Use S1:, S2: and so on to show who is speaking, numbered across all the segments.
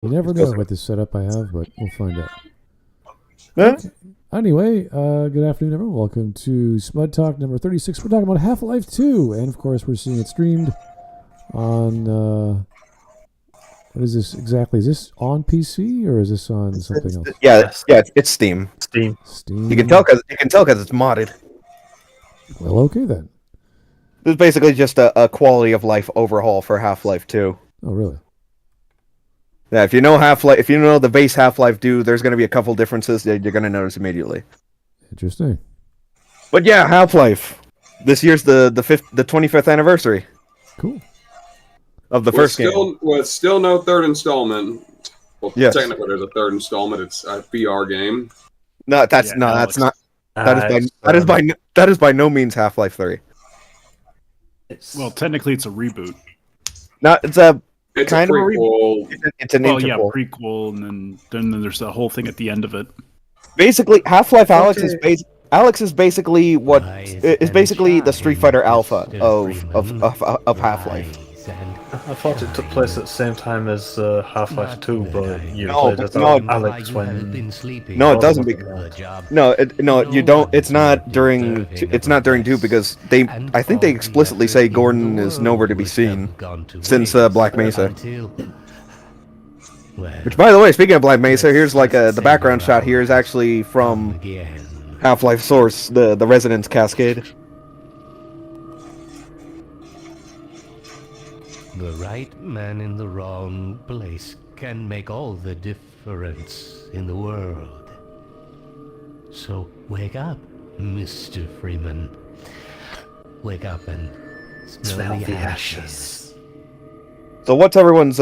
S1: You never know what this setup I have, but we'll find out. Okay. Anyway, good afternoon, everyone. Welcome to Smudtalk number 36. We're talking about Half-Life 2, and of course, we're seeing it streamed on. What is this exactly? Is this on PC or is this on something else?
S2: Yeah, it's Steam. Steam. You can tell because it's modded.
S1: Well, okay then.
S2: It's basically just a quality of life overhaul for Half-Life 2.
S1: Oh, really?
S2: Yeah, if you know the base Half-Life 2, there's going to be a couple differences that you're going to notice immediately.
S1: Interesting.
S2: But yeah, Half-Life. This year's the 25th anniversary.
S1: Cool.
S2: Of the first game.
S3: Well, it's still no third installment. Well,
S2: yes.
S3: Technically, there's a third installment. It's a VR game.
S2: No, that's not. That is by no means Half-Life 3.
S4: Well, technically, it's a reboot.
S2: No, it's kind
S3: a
S2: of a
S3: prequel.
S2: It's an
S4: well,
S2: interval.
S4: yeah, prequel, and then there's the whole thing at the end of it.
S2: Basically, Half-Life Alyx is basically what is basically the Street Fighter Alpha of Half-Life.
S5: I thought it took place at the same time as Half-Life 2, but you played as Alyx when...
S2: No, it doesn't. No, you don't. It's not during 2 because I think they explicitly say Gordon is nowhere to be seen since Black Mesa. Which, by the way, speaking of Black Mesa, here's like the background shot here is actually from Half-Life Source, the Resonance Cascade.
S6: The right man in the wrong place can make all the difference in the world. So wake up, Mr. Freeman. Wake up and smell the ashes.
S2: So what's everyone's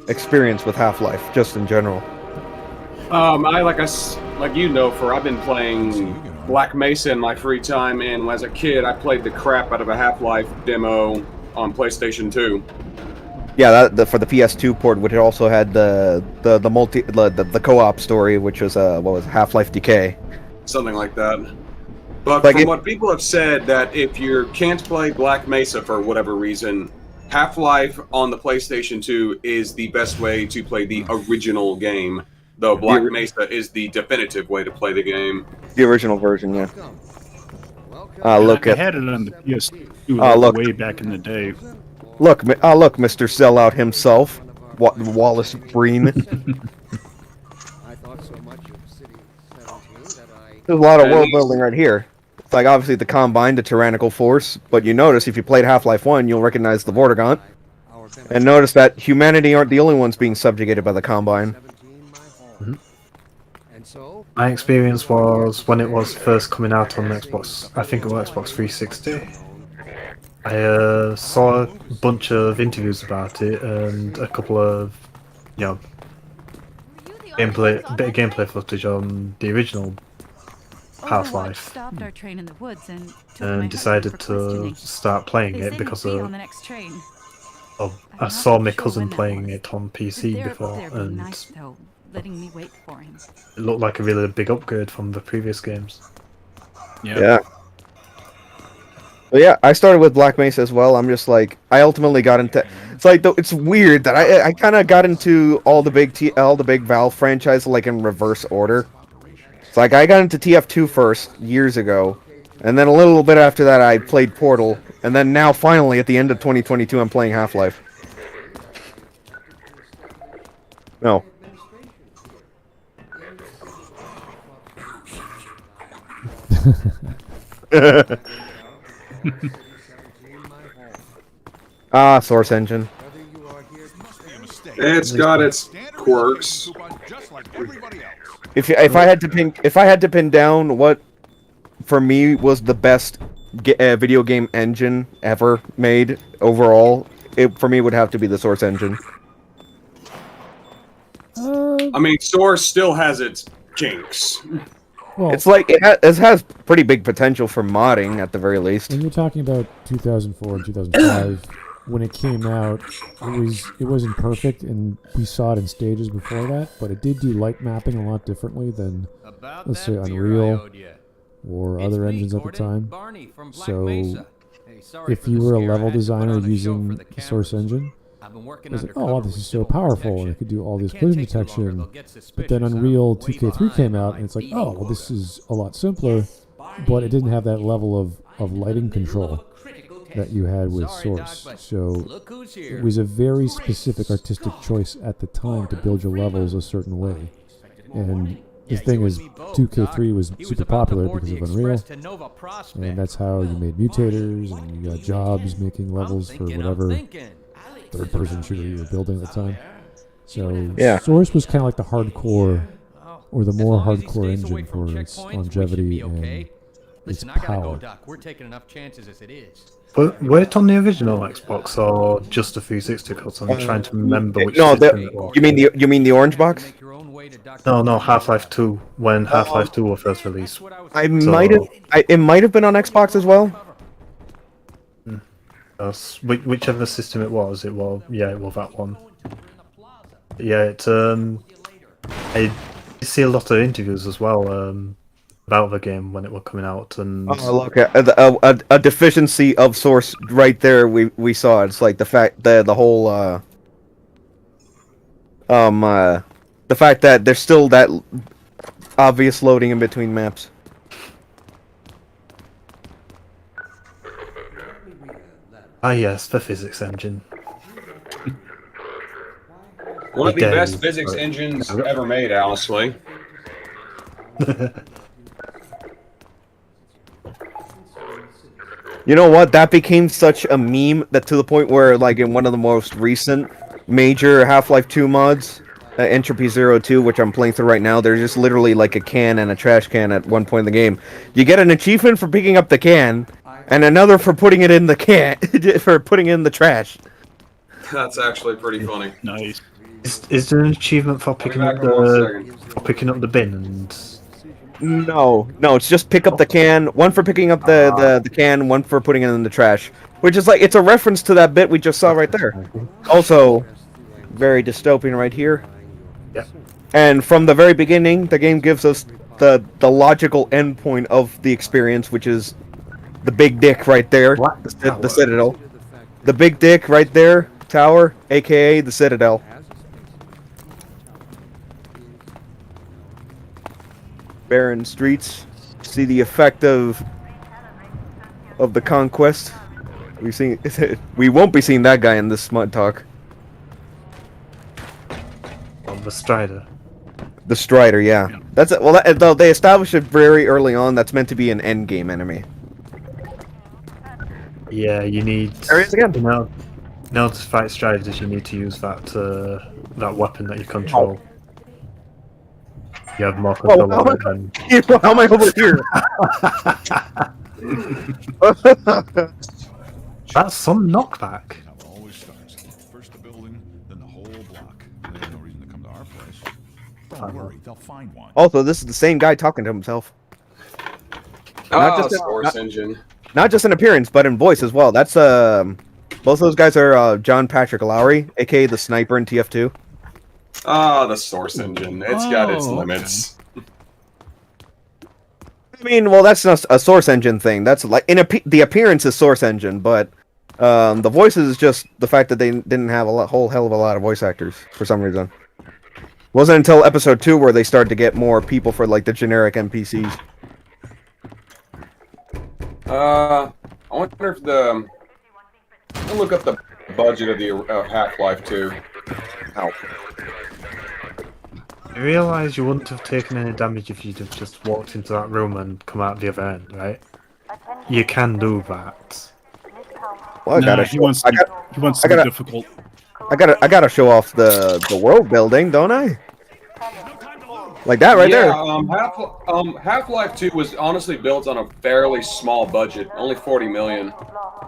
S2: experience with Half-Life, just in general?
S3: I've been playing Black Mesa in my free time, and as a kid, I played the crap out of a Half-Life demo on PlayStation 2.
S2: Yeah, for the PS2 port, which also had the co-op story, which was Half-Life Decay,
S3: something like that. But
S2: like
S3: from what people have said, that if you can't play Black Mesa for whatever reason, Half-Life on the PlayStation 2 is the best way to play the original game. Though Black Mesa is the definitive way to play the game.
S2: The original version, yeah.
S4: I had it on the PS2 way back in the day.
S2: Look, Mr. Sellout himself, Wallace Breen. There's a lot of world building right here. It's like obviously the Combine, the tyrannical force, but you notice if you played Half-Life 1, you'll recognize the Vortigaunt. And notice that humanity aren't the only ones being subjugated by the Combine.
S5: My experience was when it was first coming out on Xbox, I think it was Xbox 360. I saw a bunch of interviews about it and a couple of, gameplay footage on the original Half-Life, and decided to start playing it because I saw my cousin playing it on PC before, and it looked like a really big upgrade from the previous games.
S2: Yeah. But yeah, I started with Black Mesa as well. I'm just like, I ultimately got into. It's weird that I kind of got into all the big Valve franchises like in reverse order. It's like I got into TF2 first years ago, and then a little bit after that I played Portal, and then now finally at the end of 2022 I'm playing Half-Life. No. Source Engine.
S3: It's got its quirks.
S2: If I had to pin down what for me was the best video game engine ever made overall, it for me would have to be the Source Engine.
S3: I mean, Source still has its kinks.
S2: Well, it's like it has pretty big potential for modding at the very least.
S1: When you're talking about 2004 and 2005, when it came out, it wasn't perfect, and we saw it in stages before that, but it did do light mapping a lot differently than, let's say, Unreal or other engines at the time. So, if you were a level designer using the Source Engine, It was like, oh, wow, this is so powerful, and it could do all this collision detection. But then Unreal 2K3 came out, and it's like, oh, well, this is a lot simpler, but it didn't have that level of lighting control that you had with Source. So it was a very specific artistic choice at the time to build your levels a certain way. And the thing is, 2K3 was super popular because of Unreal, and that's how you made mutators, and you got jobs making levels for whatever third-person shooter you were building at the time. So Source was kind of like the hardcore, or the more hardcore engine for its longevity and its power.
S6: We're taking enough chances as it is.
S5: But were it on the original Xbox or just the 360? Because I'm trying to remember which system it was.
S2: You mean the orange box?
S5: No, Half-Life 2. When Half-Life 2 was first released.
S2: It might have been on Xbox as well.
S5: Whichever system it was that one. Yeah, I see a lot of interviews as well about the game when it was coming out, and
S2: look, a deficiency of Source right there. We saw it's like the fact that the whole the fact that there's still that obvious loading in between maps.
S5: Ah yes, the physics engine.
S3: One of the best physics engines ever made, honestly.
S2: You know what? That became such a meme that to the point where, like, in one of the most recent major Half-Life 2 mods, Entropy 02, which I'm playing through right now, there's just literally like a can and a trash can at one point in the game. You get an achievement for picking up the can, and another for putting it in the can, for putting it in the trash.
S3: That's actually pretty funny.
S4: Nice.
S5: Is there an achievement for picking up the bin? And
S2: No, it's just pick up the can. One for picking up the can, one for putting it in the trash. Which is like, it's a reference to that bit we just saw right there. Also, very dystopian right here.
S5: Yeah.
S2: And from the very beginning, the game gives us the logical endpoint of the experience, which is the big dick right there, the Citadel. The big dick right there, tower, aka the Citadel. Barren streets. See the effect of the conquest. We won't be seeing that guy in this Smudtalk.
S5: the Strider.
S2: The Strider, yeah. That's it. Well, though they established it very early on. That's meant to be an end game enemy.
S5: Yeah, you need.
S2: There he is again.
S5: Now to fight Striders, you need to use that that weapon that you control. You have more control over it than.
S2: How am I over here?
S5: That's some knockback.
S7: First the building, then the whole block. There's no reason to come to our place. Don't worry, they'll find one.
S2: Also, this is the same guy talking to himself. Not just in appearance, but in voice as well. That's both those guys are John Patrick Lowry, aka the sniper in TF2.
S3: Ah, the Source Engine. It's got its limits.
S2: I mean, well, that's not a Source Engine thing. That's like the appearance is Source Engine, but the voices is just the fact that they didn't have a whole hell of a lot of voice actors for some reason. Wasn't until episode 2 where they started to get more people for like the generic NPCs.
S3: I wonder if I'll look up the budget of the Half-Life 2. Ow.
S5: You realise you wouldn't have taken any damage if you'd have just walked into that room and come out the other end, right? You can do that.
S2: Well,
S4: he wants to be difficult.
S2: I gotta show off the world building, don't I? Like that right there.
S3: Half-Life 2 was honestly built on a fairly small budget, only 40 million.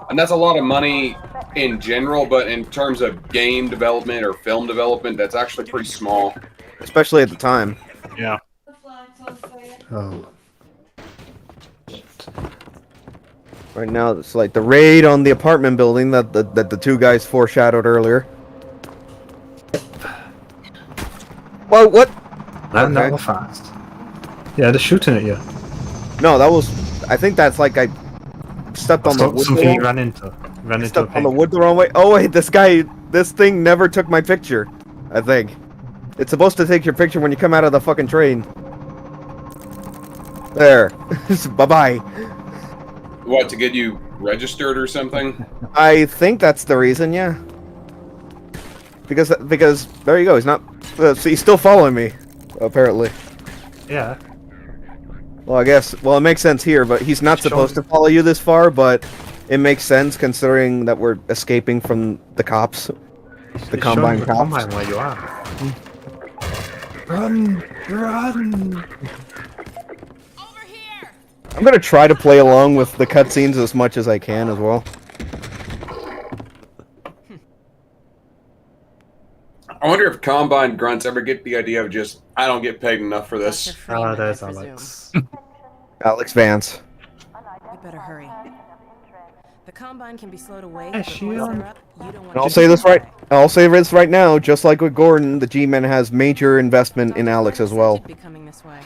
S3: And that's a lot of money in general, but in terms of game development or film development, that's actually pretty small.
S2: Especially at the time.
S4: Yeah.
S5: Oh.
S2: Right now, it's like the raid on the apartment building that the two guys foreshadowed earlier. Well, what?
S5: Man, that was fast. Yeah, they're shooting at you.
S2: No, that was. I think that's like I stepped on the
S5: something you ran into. Ran into a
S2: Stepped on the
S5: pig.
S2: wood the wrong way. Oh wait, this thing never took my picture. I think. It's supposed to take your picture when you come out of the fucking train. There. Bye-bye.
S3: What, to get you registered or something?
S2: I think that's the reason, yeah. Because there you go. He's not. So he's still following me, apparently.
S5: Yeah.
S2: Well, I guess. Well, it makes sense here, but he's not supposed to follow you this far. But it makes sense considering that we're escaping from the cops, the Combine cops.
S5: Combine where you are. Run! Run!
S8: Over here.
S2: I'm gonna try to play along with the cutscenes as much as I can as well.
S3: I wonder if Combine grunts ever get the idea of just, I don't get paid enough for this.
S5: Ah, there's Alex.
S2: Alex Vance.
S8: We better hurry. The Combine can be slowed away.
S5: Hey,
S8: but
S5: she
S8: once
S5: on-
S8: they're up, you don't want
S2: And I'll
S8: to
S2: say this right. I'll say this right now. Just like with Gordon, the G-Man has major investment in Alex as well.
S8: Be coming this way.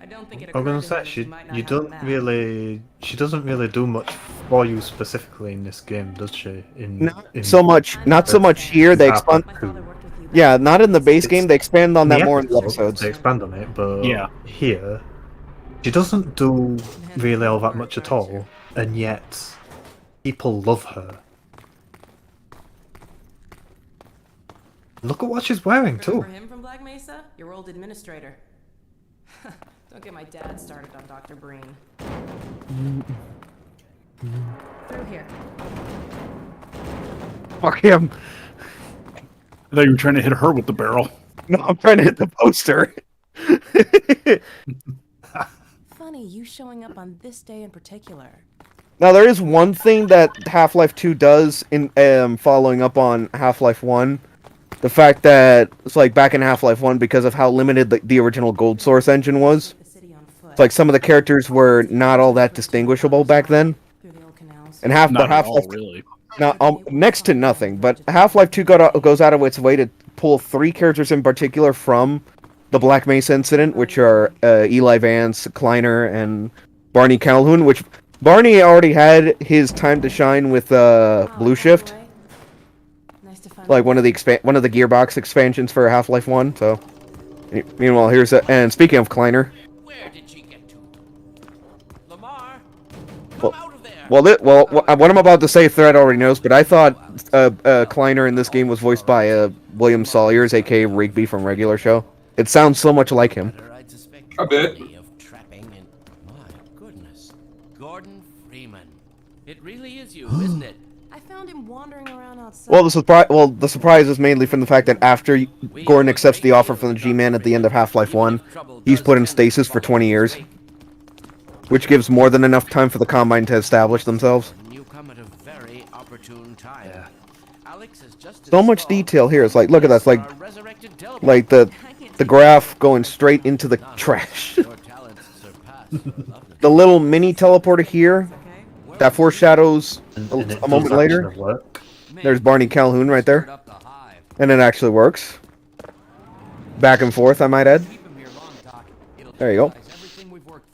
S8: I don't think it
S5: I'm gonna
S8: occurred to
S5: say
S8: her that she might not
S5: you
S8: have a
S5: don't
S8: map.
S5: really. She doesn't really do much for you specifically in this game, does she?
S2: Not so much here. They expand.
S8: My father worked with you.
S2: Yeah, not in the base game. They expand on that more in the episodes.
S5: They expand on it, but
S4: Yeah.
S5: here, she doesn't do really all that much at all, and yet people love her. Look at what she's wearing too.
S8: Remember him from Black Mesa? Your old administrator. Don't get my dad started on Dr. Breen. Through here.
S2: Fuck him.
S4: I thought you were trying to hit her with the barrel.
S2: No, I'm trying to hit the poster.
S8: Funny, you showing up on this day in particular.
S2: Now there is one thing that Half-Life 2 does in following up on Half-Life 1. The fact that it's like back in Half-Life 1 because of how limited the original Gold Source engine was.
S8: The city on foot.
S2: It's like some of the characters were not all that distinguishable back then.
S8: Through the old canals.
S2: And
S4: Not at all,
S2: Half-Life
S4: really.
S2: next to nothing, but Half-Life 2 goes out of its way to pull 3 characters in particular from the Black Mesa incident, which are Eli Vance, Kleiner, and Barney Calhoun, which Barney already had his time to shine with Blue Shift,
S8: Nice to find
S2: like one of the Gearbox expansions for Half-Life 1, so... Meanwhile, here's and speaking of Kleiner...
S9: Where did she get to? Lamar,
S2: Well,
S9: come out of there.
S2: what I'm about to say, Thread already knows, but I thought Kleiner in this game was voiced by William Sawyers, aka Rigby from Regular Show. It sounds so much like him.
S9: I'd suspect
S3: A bit.
S9: plenty of trapping and my goodness, Gordon Freeman. It really is you, isn't it?
S8: I found him wandering around outside.
S2: Well, the surprise is mainly from the fact that after Gordon accepts the offer from the G-Man at the end of Half-Life 1, he's put in stasis for 20 years, which gives more than enough time for the Combine to establish themselves.
S9: You come at a very opportune time. Alex has just
S2: So much
S9: installed
S2: detail here. It's like, look at that. It's
S9: our resurrected teleporter.
S2: like the graph going straight into the trash.
S9: Your talents surpass her loveliness.
S2: The little mini teleporter here that foreshadows
S5: And it
S2: a moment
S5: does
S2: later.
S5: actually work.
S2: There's Barney Calhoun right there, and it actually works. Back and forth, I might add. There you go.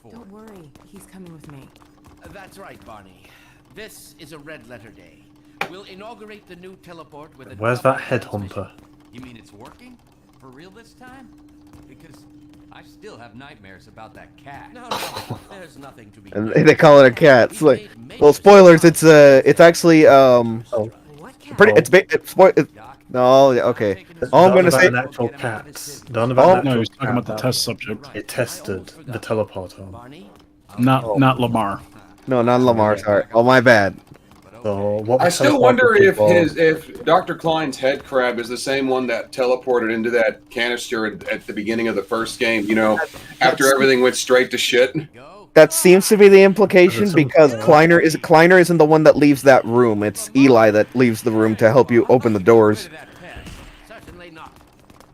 S8: Don't worry, he's coming with me.
S9: That's right, Barney. This is a red letter day. We'll inaugurate the new teleport with a
S5: Where's
S9: double
S5: that
S9: transmission.
S5: headhunter?
S10: You mean it's working? For real this time? Because I still have nightmares about that cat.
S9: No, there's nothing to be.
S2: And they call it a cat. It's like, well, spoilers. It's actually
S8: What cat?
S2: pretty. No, yeah, okay. All I'm
S5: Not
S2: gonna
S5: about
S2: say.
S5: an actual cat. Not about an
S4: No,
S5: actual
S4: he was talking about the
S5: cat
S4: test subject.
S5: It tested the teleporter.
S9: Barney,
S4: Not Lamar.
S2: No, not Lamar. Sorry. Oh, my bad.
S5: So what
S3: I
S5: was
S3: still
S5: teleporter
S3: wonder if
S5: for?
S3: if Dr. Klein's head crab is the same one that teleported into that canister at the beginning of the first game. You know, after everything went straight to shit.
S9: go.
S2: That seems to be the implication
S5: Is it
S2: because
S5: something-
S2: Kleiner isn't the one that leaves that room. It's Eli that leaves the room to help you open the doors.
S9: Rid of that pest. Certainly not.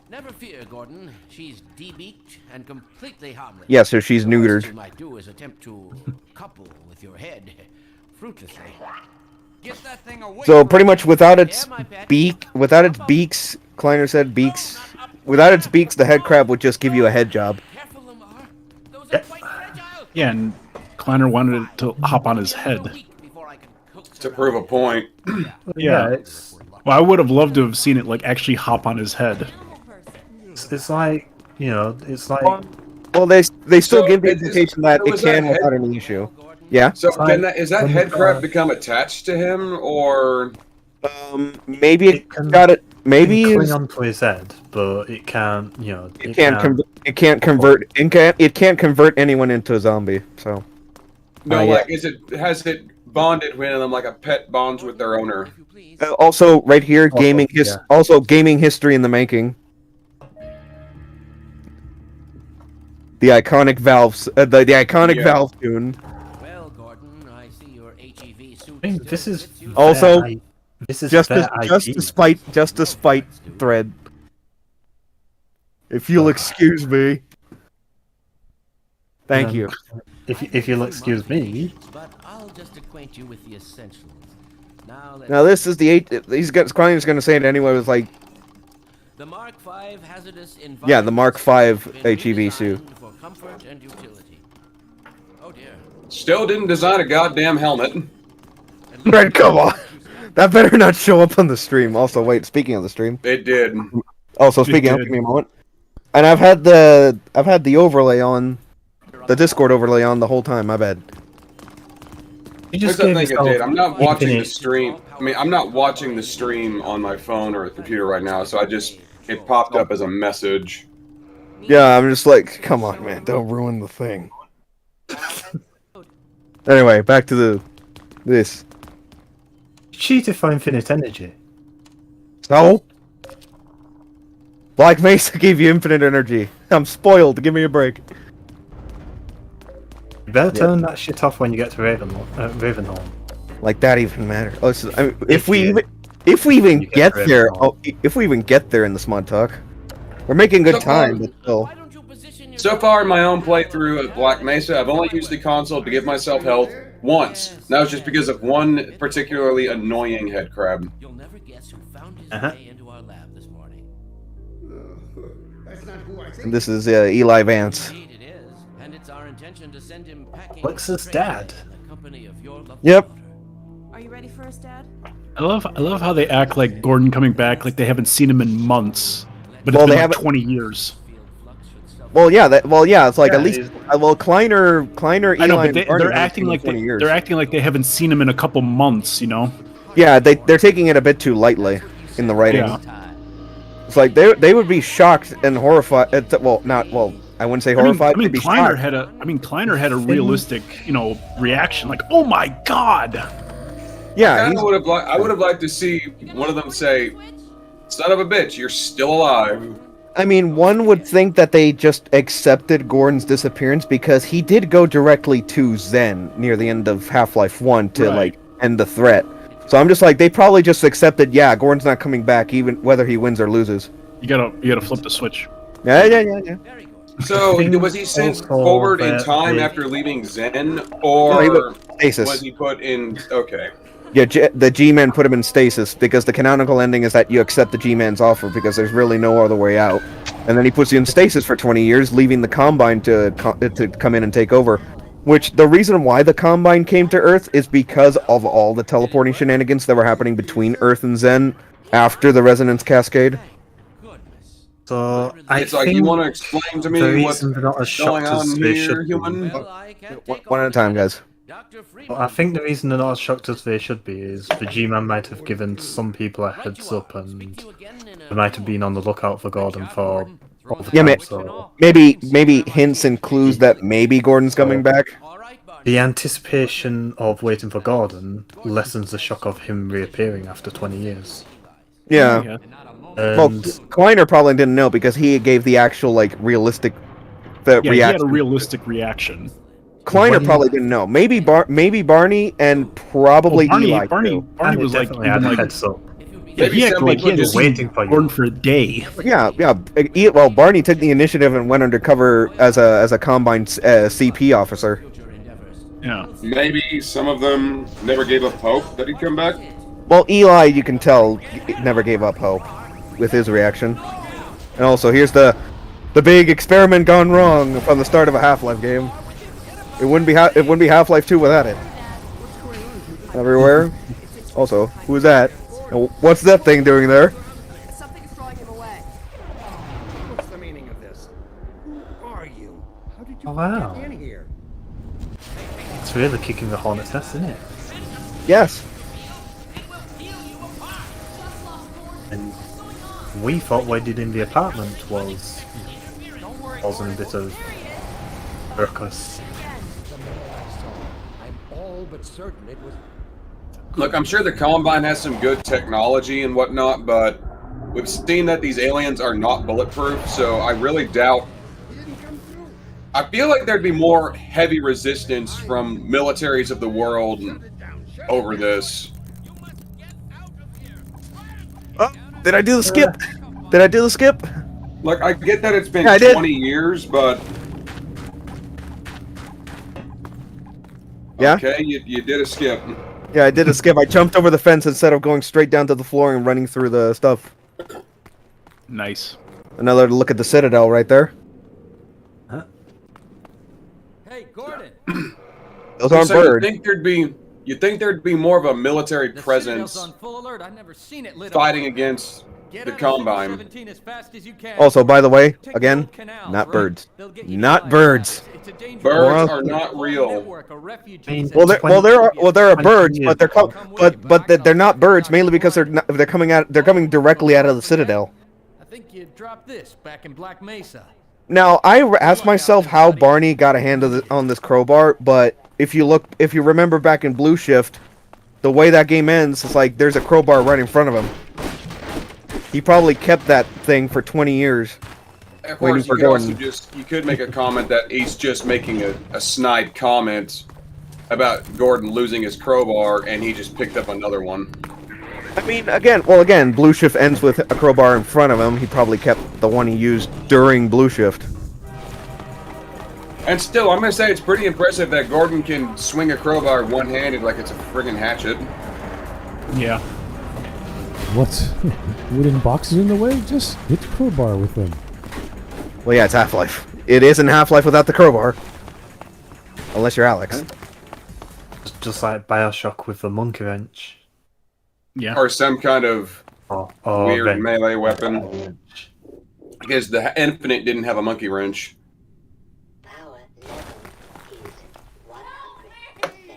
S9: Never fear, Gordon. She's debeaked and completely harmless.
S2: Yeah, so she's
S9: The worst
S2: neutered.
S9: you might do is attempt to couple with your head, fruitlessly.
S10: Get that thing away
S2: So
S10: from
S2: pretty
S10: me.
S2: much without its beaks, Kleiner said beaks. Without its beaks, the head crab would just give you a head job.
S9: Careful, Lamar. Those are quite fragile.
S4: Yeah, and Kleiner wanted it to hop on his head.
S9: Before I can cook
S3: To prove a point.
S4: Yeah. Well, I would have loved to have seen it like actually hop on his head.
S5: It's like, you know, it's like.
S2: Well, they still
S3: So,
S2: give the
S3: is-
S2: indication that
S3: so
S2: it
S3: is that
S2: can
S3: head-
S2: without any issue. Yeah.
S3: So
S5: like
S3: is that
S5: when
S3: headcrab become attached to him, or
S2: Maybe
S5: It can-
S2: got it. Maybe
S5: It can
S2: it's-
S5: cling onto his head, but it can't, you know.
S2: it can't convert anyone into a zombie. So
S3: no?
S2: yeah.
S3: Like, has it bonded with them like a pet bonds with their owner?
S2: Also, right here, gaming history in the making. The iconic Valve, the iconic Valve tune.
S9: Well, Gordon, I see your HEV suit.
S5: I mean, this is
S2: Also,
S5: this is
S2: just
S5: their
S2: to spite thread. If you'll excuse me. Thank you.
S5: If you'll excuse me.
S9: But I'll just acquaint you with the essentials.
S2: Now this is the Kleiner's going to say it anyway. It was like,
S9: the Mark V hazardous
S2: yeah, the Mark V
S9: environment
S2: HEV suit.
S9: for comfort and utility. Oh dear.
S3: Still didn't design a goddamn helmet.
S2: Right, come on. That better not show up on the stream. Also, wait, speaking of the stream.
S3: It did.
S2: Also, speaking of, give me a moment. And I've had the overlay on, the Discord overlay on the whole time. My bad.
S5: You
S3: Here's
S5: just
S3: the
S5: gave
S3: thing it
S5: yourself
S3: did. I'm not watching the
S5: infinite-
S3: stream. I mean, I'm not watching the stream on my phone or the computer right now, so it popped up as a message.
S2: Yeah, I'm just like, come on, man, don't ruin the thing. Anyway, back to this.
S5: Cheated for infinite energy.
S2: So, Black Mesa gave you infinite energy. I'm spoiled. Give me a break.
S5: You better turn that shit off when you get to Ravenholm.
S2: Like that even matter. Oh, this is, I mean, if we even get there, if we even get there in the Smudtalk, we're making good time. But still.
S3: So far in my own playthrough of Black Mesa, I've only used the console to give myself health once. And that was just because of one particularly annoying headcrab.
S9: You'll never guess who found his way into our lab this morning.
S2: And this is Eli Vance.
S9: Indeed it is, and it's our intention to send him packing.
S5: Lex's dad.
S9: In the company of your lovely
S2: Yep.
S9: daughter.
S8: Are you ready for us, Dad?
S4: I love how they act like Gordon coming back like they haven't seen him in months, but
S2: Well,
S4: it's
S2: they
S4: been like
S2: haven't-
S4: 20 years.
S2: Well, yeah, it's like
S5: Yeah,
S2: at least.
S5: it is.
S2: Well, Kleiner,
S4: I know,
S2: Eli,
S4: but
S2: and Barney
S4: they're
S2: haven't
S4: acting
S2: seen
S4: like
S2: in 20 years.
S4: they're acting like they haven't seen him in a couple months. You know?
S2: Yeah, they're taking it a bit too lightly in the writing.
S4: Yeah.
S2: It's like they would be shocked and horrified. I wouldn't say horrified.
S4: I mean,
S2: they'd be
S4: Kleiner
S2: shocked.
S4: had a realistic, reaction like, "Oh my god!"
S2: Yeah,
S3: I would have liked to see one of them say, "Son of a bitch, you're still alive."
S2: I mean, one would think that they just accepted Gordon's disappearance because he did go directly to Zen near the end of Half-Life 1 to
S4: Right.
S2: end the threat. So I'm just like, they probably just accepted, yeah, Gordon's not coming back, even whether he wins or loses.
S4: You gotta flip the switch.
S2: Yeah.
S3: So
S5: I think
S3: was he sent
S5: also
S3: forward in
S5: that
S3: time
S5: they-
S3: after leaving Zen,
S2: No,
S3: or
S2: he was stasis.
S3: was he put in? Okay.
S2: Yeah, the G-Man put him in stasis because the canonical ending is that you accept the G-Man's offer because there's really no other way out. And then he puts you in stasis for 20 years, leaving the Combine to come in and take over. Which, the reason why the Combine came to Earth is because of all the teleporting shenanigans that were happening between Earth and Zen after the Resonance Cascade.
S5: So I
S3: It's like,
S5: think
S3: you want to explain to
S5: the
S3: me what's
S5: reason they're not as
S3: going
S5: shocked as
S3: on
S5: they
S3: here,
S5: should be.
S3: human?
S9: Well, I can't take
S2: One at a time, guys.
S9: Dr. Freeman.
S5: Well, I think the reason they're not as shocked as they should be is the G-Man might have given some people a heads up and they might have been on the lookout for Gordon for all the
S2: Yeah,
S5: time, so
S2: maybe hints and clues that maybe Gordon's coming back.
S5: the anticipation of waiting for Gordon lessens the shock of him reappearing after 20 years.
S2: Yeah. Well,
S5: And
S2: Kleiner probably didn't know because he gave the actual, realistic
S4: Yeah, he had
S2: reaction.
S4: a realistic reaction.
S2: Kleiner
S5: When-
S2: probably didn't know. Maybe Barney and probably Eli.
S4: Barney
S2: too.
S4: was like,
S5: definitely had a heads up.
S4: yeah, he had
S3: somebody
S4: to
S3: just
S4: see
S5: waiting for you.
S4: Gordon for a day.
S2: Yeah. Well, Barney took the initiative and went undercover as a Combine CP officer.
S4: Yeah.
S3: Maybe some of them never gave up hope that he'd come back.
S2: Well, Eli, you can tell, never gave up hope with his reaction. And also, here's the big experiment gone wrong from the start of a Half-Life game. It wouldn't be Half-Life 2 without it. everywhere. Also, who's that? What's that thing doing there?
S11: Something is drawing him away. What's the meaning of this? Who are you? How did you
S5: Wow.
S11: get in here?
S5: It's really kicking the hornet's nest, isn't it?
S2: Yes.
S5: And we thought waiting in the apartment was causing a bit of ruckus.
S11: I'm all but certain it was.
S3: Look, I'm sure the Combine has some good technology and whatnot, but we've seen that these aliens are not bulletproof, so I really doubt. I feel like there'd be more heavy resistance from militaries of the world over this.
S2: Oh, did I do the skip? Did I do the skip?
S3: Like, I get that it's been
S2: Yeah, I did.
S3: 20 years, but...
S2: Yeah?
S3: Okay, you did a skip.
S2: Yeah, I did a skip. I jumped over the fence instead of going straight down to the floor and running through the stuff.
S4: Nice.
S2: Another look at the Citadel right there.
S10: Hey, Gordon.
S2: Those aren't
S3: So
S2: birds.
S3: you'd think there'd be more of a military
S10: The
S3: presence
S10: Citadel's on full alert. I've never seen it lit
S3: fighting
S10: up.
S3: against
S10: Get
S3: the
S10: out of City
S3: Combine.
S10: 17 as fast as you can.
S2: Also, by the way,
S10: Take
S2: again,
S10: old canals,
S2: not
S10: right?
S2: birds.
S10: They'll get you
S2: Not
S10: flying
S2: birds.
S10: fast. It's a dangerous
S3: Birds
S2: Well,
S3: are not real.
S10: network of refugees
S5: I mean,
S10: that-
S2: There are birds, but they're not birds mainly because they're coming directly out of the Citadel.
S10: I think you dropped this back in Black Mesa.
S2: Now, I asked myself how Barney got a hand on this crowbar, but if you remember back in Blue Shift, the way that game ends, it's like there's a crowbar right in front of him. He probably kept that thing for 20 years.
S3: Of
S2: waiting
S3: course,
S2: for
S3: you could also
S2: Gordon.
S3: you could make a comment that he's just making a snide comment about Gordon losing his crowbar, and he just picked up another one.
S2: I mean, again, Blue Shift ends with a crowbar in front of him. He probably kept the one he used during Blue Shift.
S3: And still, I'm gonna say it's pretty impressive that Gordon can swing a crowbar one-handed like it's a friggin' hatchet.
S4: Yeah.
S1: What? Wooden boxes in the way? Just hit the crowbar with them.
S2: Well, yeah, it's Half-Life. It isn't Half-Life without the crowbar. Unless you're Alex.
S5: Just like Bioshock with the monkey wrench.
S4: Yeah.
S3: Or some kind of
S5: Or
S3: weird
S5: wrench.
S3: melee weapon. Because the Infinite didn't have a monkey wrench.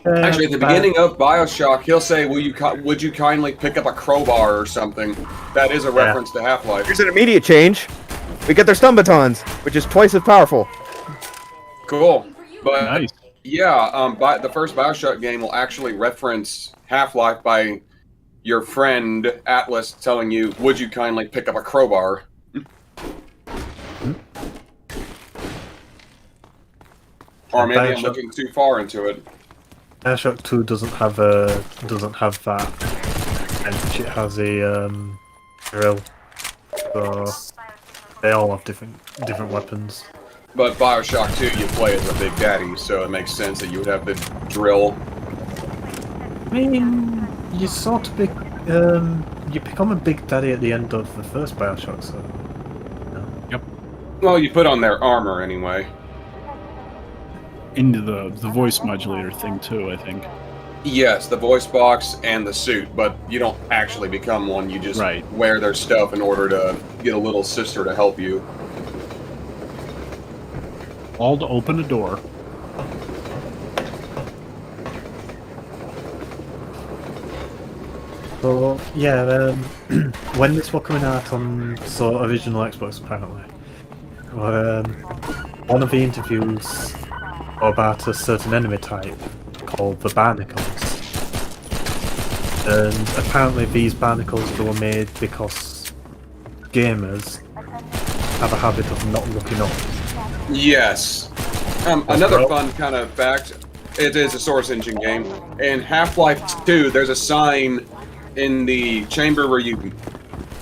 S3: Actually, at the beginning of Bioshock, he'll say, would you kindly pick up a crowbar or something? That is a reference to Half-Life.
S2: Here's an immediate change. We get their stun batons, which is twice as powerful.
S3: Cool. But
S4: Nice.
S3: yeah, the first Bioshock game will actually reference Half-Life by your friend Atlas telling you, would you kindly pick up a crowbar? Or maybe I'm looking too far into it.
S5: Bioshock 2 doesn't have that wrench. It has a drill. So they all have different weapons.
S3: But Bioshock 2, you play as a Big Daddy, so it makes sense that you would have the drill.
S5: I mean, you sort of you become a Big Daddy at the end of the first Bioshock, so.
S4: Yep.
S3: Well, you put on their armor anyway.
S4: Into the voice modulator thing too, I think.
S3: Yes, the voice box and the suit, but you don't actually become one. You just wear their stuff in order to get a little sister to help you.
S4: All to open a door.
S5: So yeah, when this was coming out on original Xbox apparently, one of the interviews about a certain enemy type called the barnacles, and apparently these barnacles were made because gamers have a habit of not looking up.
S3: Yes. Another fun kind of fact, it is a Source Engine game. In Half-Life 2, there's a sign in the chamber where you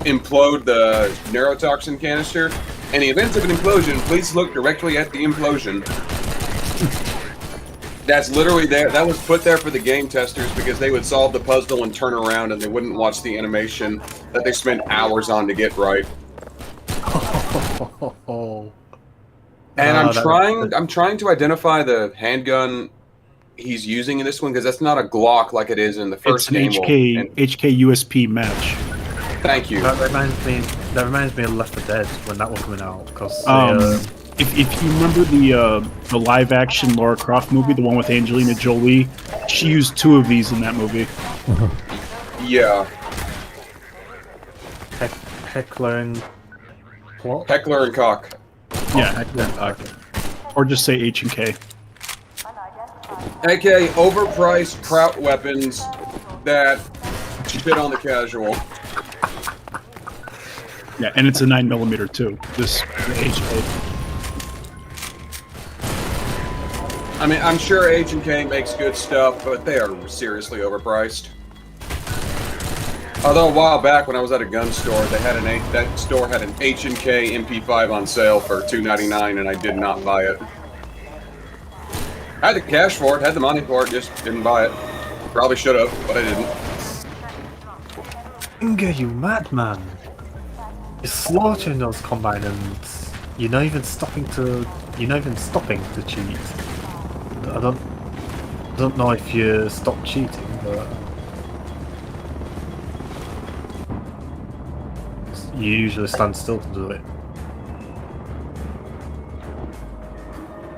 S3: implode the neurotoxin canister. In the event of an implosion, please look directly at the implosion. That's literally there. That was put there for the game testers because they would solve the puzzle and turn around and they wouldn't watch the animation that they spent hours on to get right. And I'm trying to identify the handgun he's using in this one, because that's not a Glock like it is in the first
S4: it's an
S3: game.
S4: HK USP match.
S3: Thank you.
S5: That reminds me of Left 4 Dead when that was coming out, because
S4: if you remember the live action Lara Croft movie, the one with Angelina Jolie, she used 2 of these in that movie.
S3: Yeah.
S5: Heckler and what?
S3: Heckler and Koch.
S4: Yeah, Heckler and Koch. Or just say H&K.
S3: AK overpriced kraut weapons that shit on the casual.
S4: Yeah, and it's a 9mm too. This HK.
S3: I mean, I'm sure H&K makes good stuff, but they are seriously overpriced. Although a while back when I was at a gun store, they had that store had an H&K MP5 on sale for $2.99, and I did not buy it. I had the cash for it, had the money for it, just didn't buy it. Probably should have, but I didn't.
S5: Inga, you madman! You're slaughtering those combine and you're not even stopping to cheat. I don't know if you stopped cheating, but you usually stand still to do it.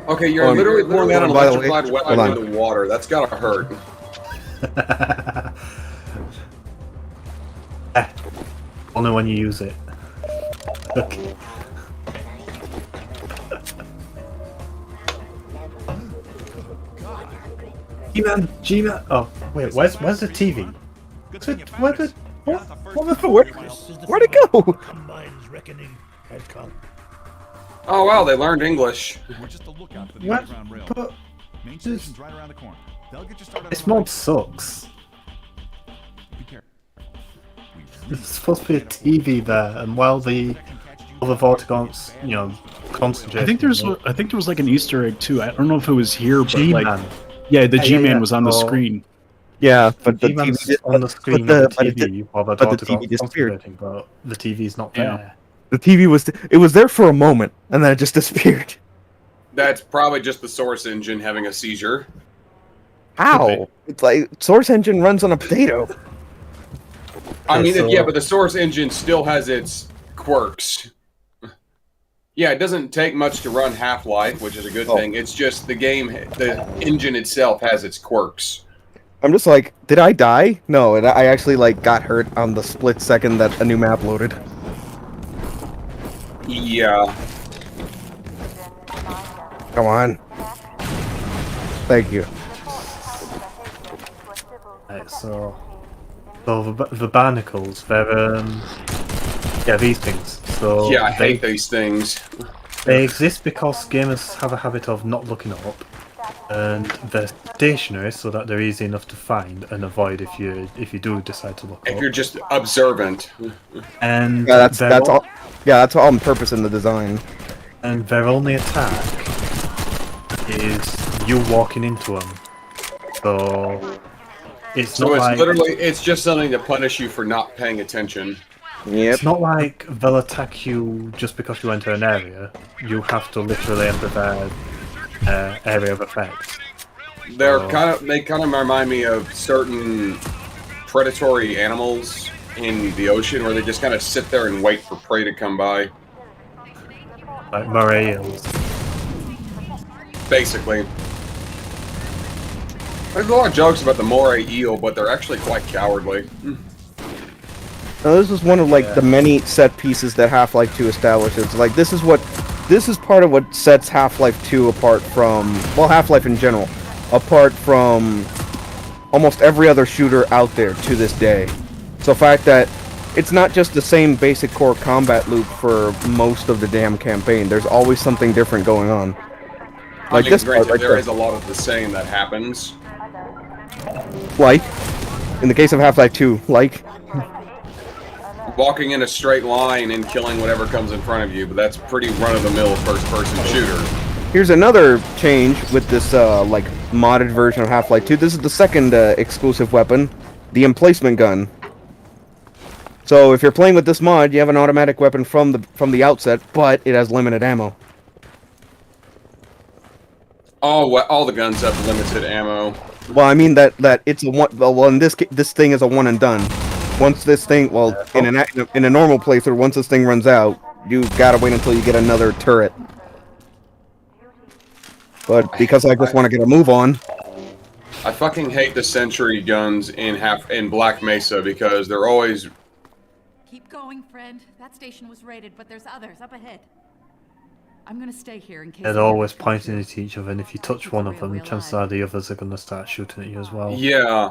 S3: Okay, you're literally pouring that electrified weapon into water. That's gotta hurt.
S5: Only when you use it. Okay. G-Man. Oh, wait. Where's the TV?
S2: Where'd it go?
S3: Oh wow, they learned English.
S5: What? But this mod sucks. There's supposed to be a TV there, and while the other Vortigons, concentrate.
S4: I think there was like an Easter egg too. I don't know if it was here, but like, yeah, the G-Man was on the screen.
S2: Yeah, but the
S5: TV on the screen, but the TV disappeared. But the TV's not there.
S2: Yeah. The TV was there for a moment, and then it just disappeared.
S3: That's probably just the Source Engine having a seizure.
S2: How? It's like Source Engine runs on a potato.
S3: I mean, yeah, but the Source Engine still has its quirks. Yeah, it doesn't take much to run Half-Life, which is a good thing. It's just the engine itself has its quirks.
S2: I'm just like, did I die? No, I actually got hurt on the split second that a new map loaded.
S3: Yeah.
S2: Come on. Thank you.
S5: Right, so the barnacles, they're these things. So
S3: yeah, I hate these things.
S5: They exist because gamers have a habit of not looking up, and they're stationary so that they're easy enough to find and avoid if you do decide to look up.
S3: If you're just observant.
S5: And
S2: that's all. Yeah, that's all on purpose in the design.
S5: And their only attack is you walking into them. So it's
S3: just something to punish you for not paying attention.
S2: Yep.
S5: It's not like they'll attack you just because you enter an area. You have to literally enter their area of effect.
S3: They kind of remind me of certain predatory animals in the ocean where they just kind of sit there and wait for prey to come by.
S5: Like moray eels.
S3: Basically. There's a lot of jokes about the moray eel, but they're actually quite cowardly.
S2: Now, this is one of the many set pieces that Half-Life 2 establishes. Like this is part of what sets Half-Life 2 apart from Half-Life in general, apart from almost every other shooter out there to this day. So the fact that it's not just the same basic core combat loop for most of the damn campaign. There's always something different going on. Like this part right
S3: there is a lot of the same that happens.
S2: Like in the case of Half-Life 2,
S3: walking in a straight line and killing whatever comes in front of you, but that's pretty run-of-the-mill first-person shooter.
S2: Here's another change with this modded version of Half-Life 2. This is the second exclusive weapon, the emplacement gun. So if you're playing with this mod, you have an automatic weapon from the outset, but it has limited ammo.
S3: All the guns have limited ammo.
S2: Well, I mean that it's a one. Well, in this thing is a one and done. Once this thing, in a normal playthrough, once this thing runs out, you gotta wait until you get another turret. But because I just want to get a move on.
S3: I fucking hate the sentry guns in Black Mesa because they're always.
S12: Keep going, friend. That station was raided, but there's others up ahead. I'm gonna stay here in case.
S5: They're always pointing at each other, and if you touch one of them, chances are the others are gonna start shooting at you as well.
S3: Yeah.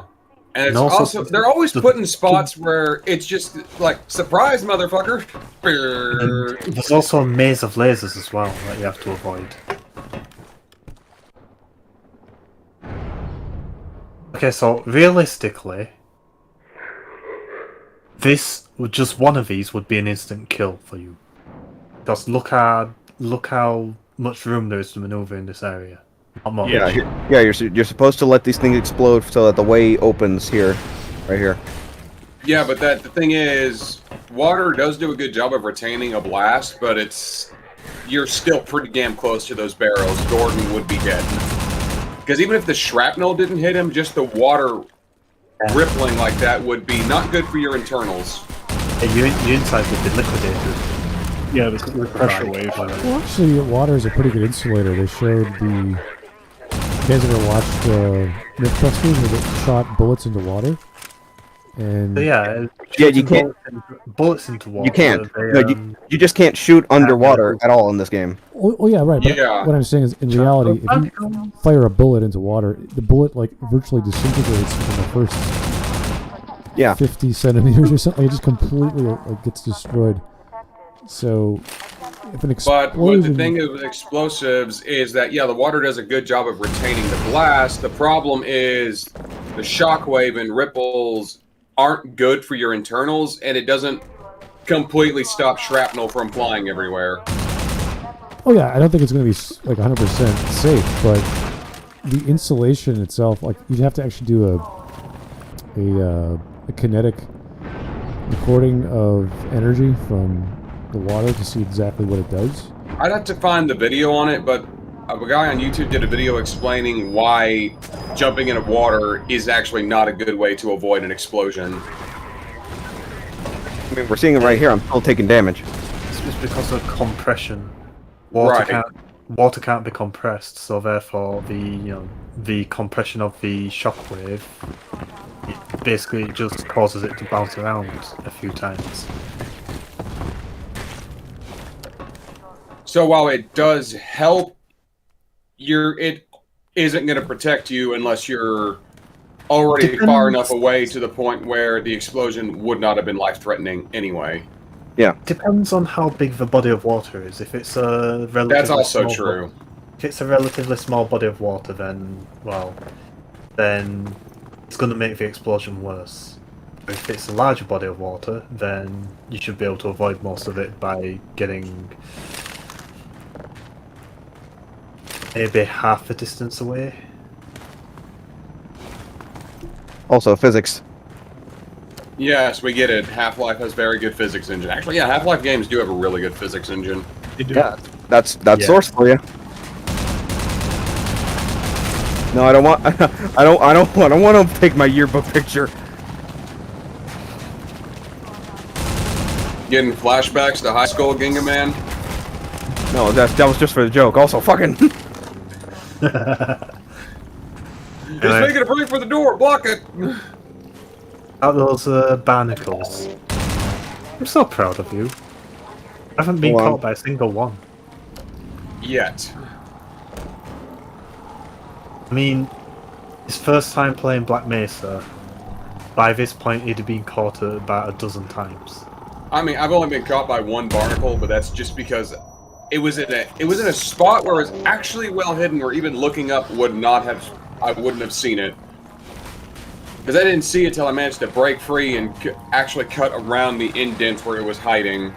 S3: And it's also they're always put in spots where it's just like, surprise, motherfucker.
S5: And there's also a maze of lasers as well that you have to avoid. Okay, so realistically, just one of these would be an instant kill for you. Because look how much room there is to maneuver in this area. Not much.
S2: Yeah, you're supposed to let these things explode so that the way opens here, right here.
S3: Yeah, but the thing is, water does do a good job of retaining a blast, but you're still pretty damn close to those barrels. Gordon would be dead. Because even if the shrapnel didn't hit him, just the water rippling like that would be not good for your internals.
S5: Yeah, your insides would be liquidated.
S4: Yeah, the pressure wave.
S1: Well, actually, water is a pretty good insulator. They showed the. You guys ever watched Mythbusters where they shot bullets into water? And
S2: yeah, you can't
S5: bullets into water.
S2: You can't. You just can't shoot underwater at all in this game.
S1: Oh yeah, right. But what I'm saying is, in reality, if you fire a bullet into water, the bullet virtually disintegrates within the first 50 centimeters or something. It just completely gets destroyed. So, if an explosion...
S3: But what the thing is with explosives is that, the water does a good job of retaining the blast. The problem is the shockwave and ripples aren't good for your internals, and it doesn't completely stop shrapnel from flying everywhere.
S1: Oh yeah, I don't think it's going to be 100% safe, but the insulation itself, you'd have to actually do a kinetic recording of energy from the water to see exactly what it does.
S3: I'd have to find the video on it, but a guy on YouTube did a video explaining why jumping into water is actually not a good way to avoid an explosion.
S2: I mean, we're seeing it right here. I'm still taking damage.
S5: It's just because of compression. Water can't be compressed, so therefore the compression of the shockwave basically just causes it to bounce around a few times.
S3: So while it does help, it isn't going to protect you unless you're already far enough away to the point where the explosion would not have been life-threatening anyway.
S2: Yeah.
S5: Depends on how big the body of water is. If it's a relatively
S3: That's also true.
S5: If it's a relatively small body of water, then it's going to make the explosion worse. But if it's a larger body of water, then you should be able to avoid most of it by getting maybe half the distance away.
S2: Also, physics.
S3: Yes, we get it. Half-Life has very good physics engine. Actually, Half-Life games do have a really good physics engine.
S4: They do.
S2: Yeah, that's Source for you. No, I don't want. I don't want to take my yearbook picture.
S3: Getting flashbacks to high school, Gingaman.
S2: No, that was just for the joke. Also, fucking.
S3: He's making a break for the door. Block it.
S5: Out those barnacles. I'm so proud of you. I haven't been caught by a single one.
S3: Yet.
S5: I mean, his first time playing Black Mesa, by this point he'd have been caught about a dozen times.
S3: I mean, I've only been caught by one barnacle, but that's just because it was in a spot where it was actually well hidden, where even looking up I wouldn't have seen it. Because I didn't see it till I managed to break free and actually cut around the indent where it was hiding.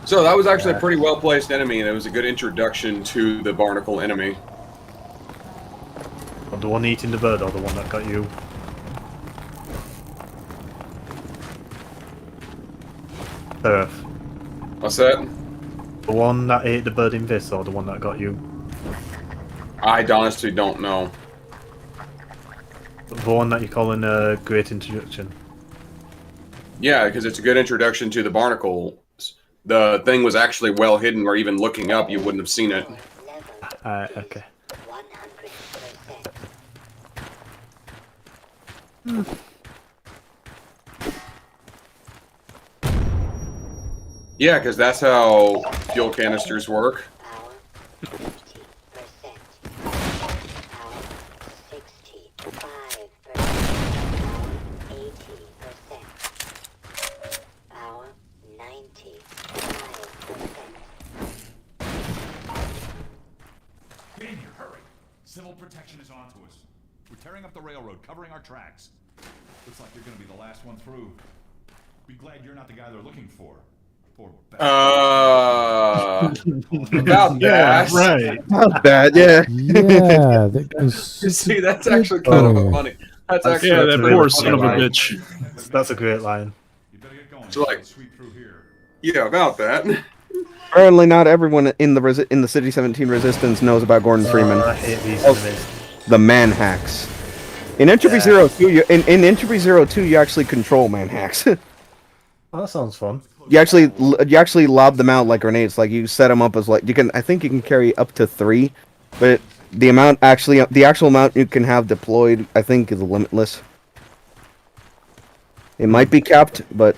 S3: So that was actually a pretty well-placed enemy, and it was a good introduction to the barnacle enemy.
S5: The one eating the bird or the one that got you? Earth.
S3: What's that?
S5: The one that ate the bird in this, or the one that got you?
S3: I honestly don't know.
S5: The one that you're calling a great introduction.
S3: Yeah, because it's a good introduction to the barnacles. The thing was actually well hidden, where even looking up, you wouldn't have seen it.
S5: Okay.
S3: Yeah, because that's how fuel canisters work.
S7: Get in here, hurry! Civil protection is onto us. We're tearing up the railroad, covering our tracks. Looks like you're gonna be the last one through. Be glad you're not the guy they're looking for. Poor
S3: About that.
S4: Right.
S2: About that, yeah.
S1: Yeah. That was
S3: See, that's actually kind of funny. That's actually
S4: Yeah, that
S3: really
S4: poor
S3: funny
S4: son of a
S3: line.
S4: bitch.
S5: That's a great line.
S3: So like, yeah, about that.
S2: Apparently, not everyone in the City 17 Resistance knows about Gordon Freeman.
S5: I hate these
S2: Oh,
S5: enemies.
S2: the man hacks. In Entropy 02, in Entropy 02, you actually control man hacks.
S5: Oh, that sounds fun.
S2: You actually lob them out like grenades. Like you set them up as like I think you can carry up to 3, but the actual amount you can have deployed, I think, is limitless. It might be capped, but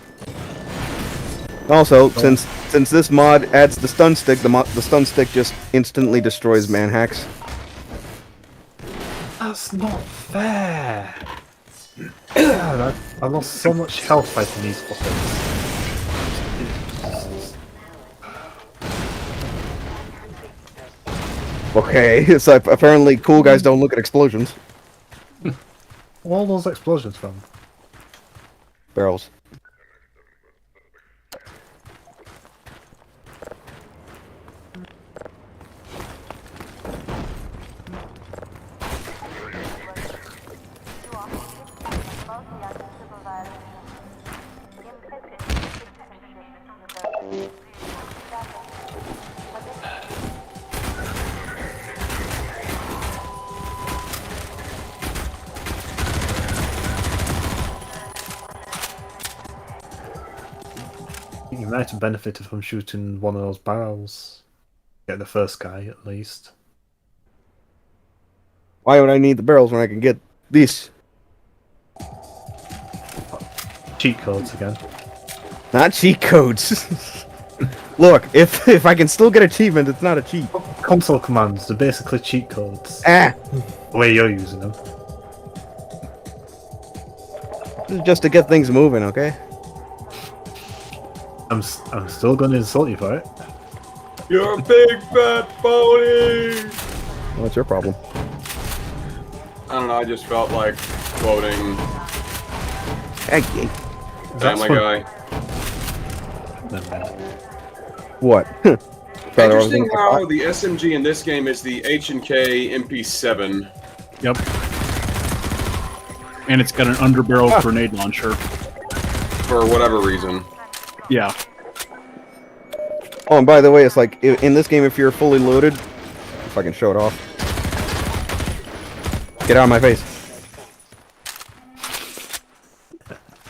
S2: also since this mod adds the stun stick, the stun stick just instantly destroys man hacks.
S5: That's not fair. God, I lost so much health fighting these fuckers.
S2: Okay, so apparently cool guys don't look at explosions.
S5: All those explosions from
S2: Barrels.
S5: You might have benefited from shooting one of those barrels. Get the first guy, at least.
S2: Why would I need the barrels when I can get these?
S5: Cheat codes again.
S2: Not cheat codes. Look, if I can still get achievement, it's not a cheat.
S5: Console commands, they're basically cheat codes.
S2: Ah!
S5: The way you're using them.
S2: This is just to get things moving, okay?
S5: I'm still going to insult you for it.
S3: You're a big fat phony!
S2: What's your problem?
S3: I don't know, I just felt like quoting Family Guy.
S2: What?
S3: Interesting how the SMG in this game is the H&K MP7.
S4: Yep. And it's got an underbarrel grenade launcher.
S3: For whatever reason.
S4: Yeah.
S2: Oh, and by the way, it's like, in this game, if you're fully loaded... If I can show it off. Get out of my face.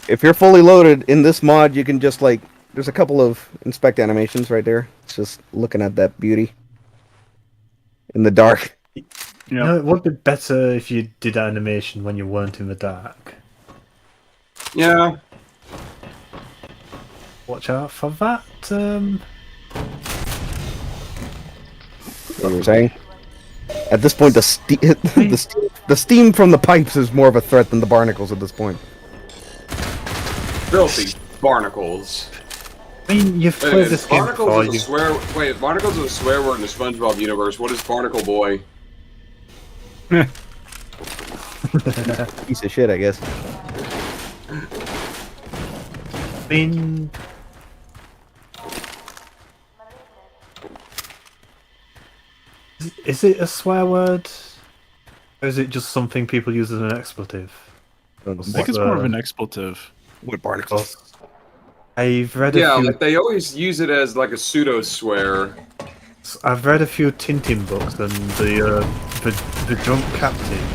S2: If you're fully loaded, in this mod, you can just, like... There's a couple of inspect animations right there. It's just looking at that beauty. In the dark.
S5: You know, it would be better if you did animation when you weren't in the dark.
S3: Yeah.
S5: Watch out for that.
S2: What were you saying? At this point, the steam from the pipes is more of a threat than the barnacles at this point.
S3: Filthy barnacles.
S5: I mean, you've played this game before.
S3: Barnacles is a swear word in the SpongeBob universe. What is Barnacle Boy?
S2: Piece of shit, I guess.
S5: I mean... Is it a swear word? Or is it just something people use as an expletive?
S4: I think it's more of an expletive.
S2: With barnacles.
S5: I've read a
S3: Yeah,
S5: few.
S3: like they always use it as like a pseudo swear.
S5: I've read a few Tintin books, and the drunk captain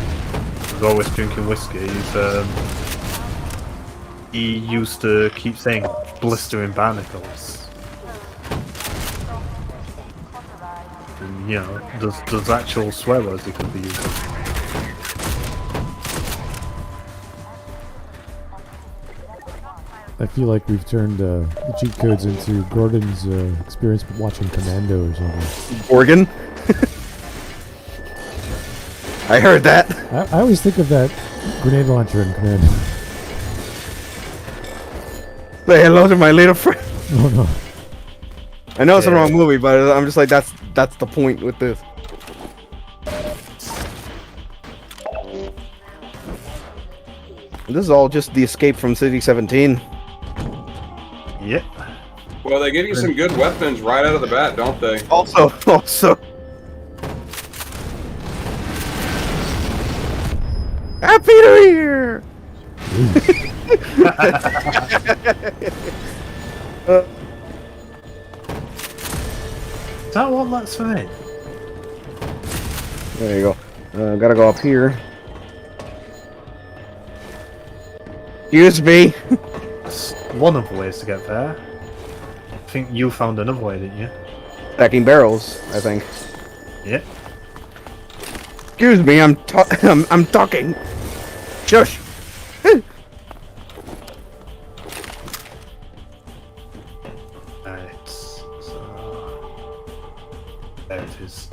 S5: was always drinking whiskey. He used to keep saying blistering barnacles. And, you know, there's actual swear words he could be using.
S1: I feel like we've turned the cheat codes into Gordon's experience watching Commando or something.
S2: Organ? I heard that.
S1: I always think of that grenade launcher in Commando.
S2: Say hello to my little friend.
S1: Oh no.
S2: I know it's the wrong movie, but I'm just like, that's the point with this. This is all just the escape from City 17.
S5: Yep.
S3: Well, they give you some good weapons right out of the bat, don't they?
S2: Also. Happy New Year!
S5: Is that what that's for me?
S2: There you go. Gotta go up here. Excuse me.
S5: That's one of the ways to get there. I think you found another way, didn't you?
S2: Stacking barrels, I think.
S5: Yeah.
S2: Excuse me, I'm talking. Shush.
S5: Right. So there it is.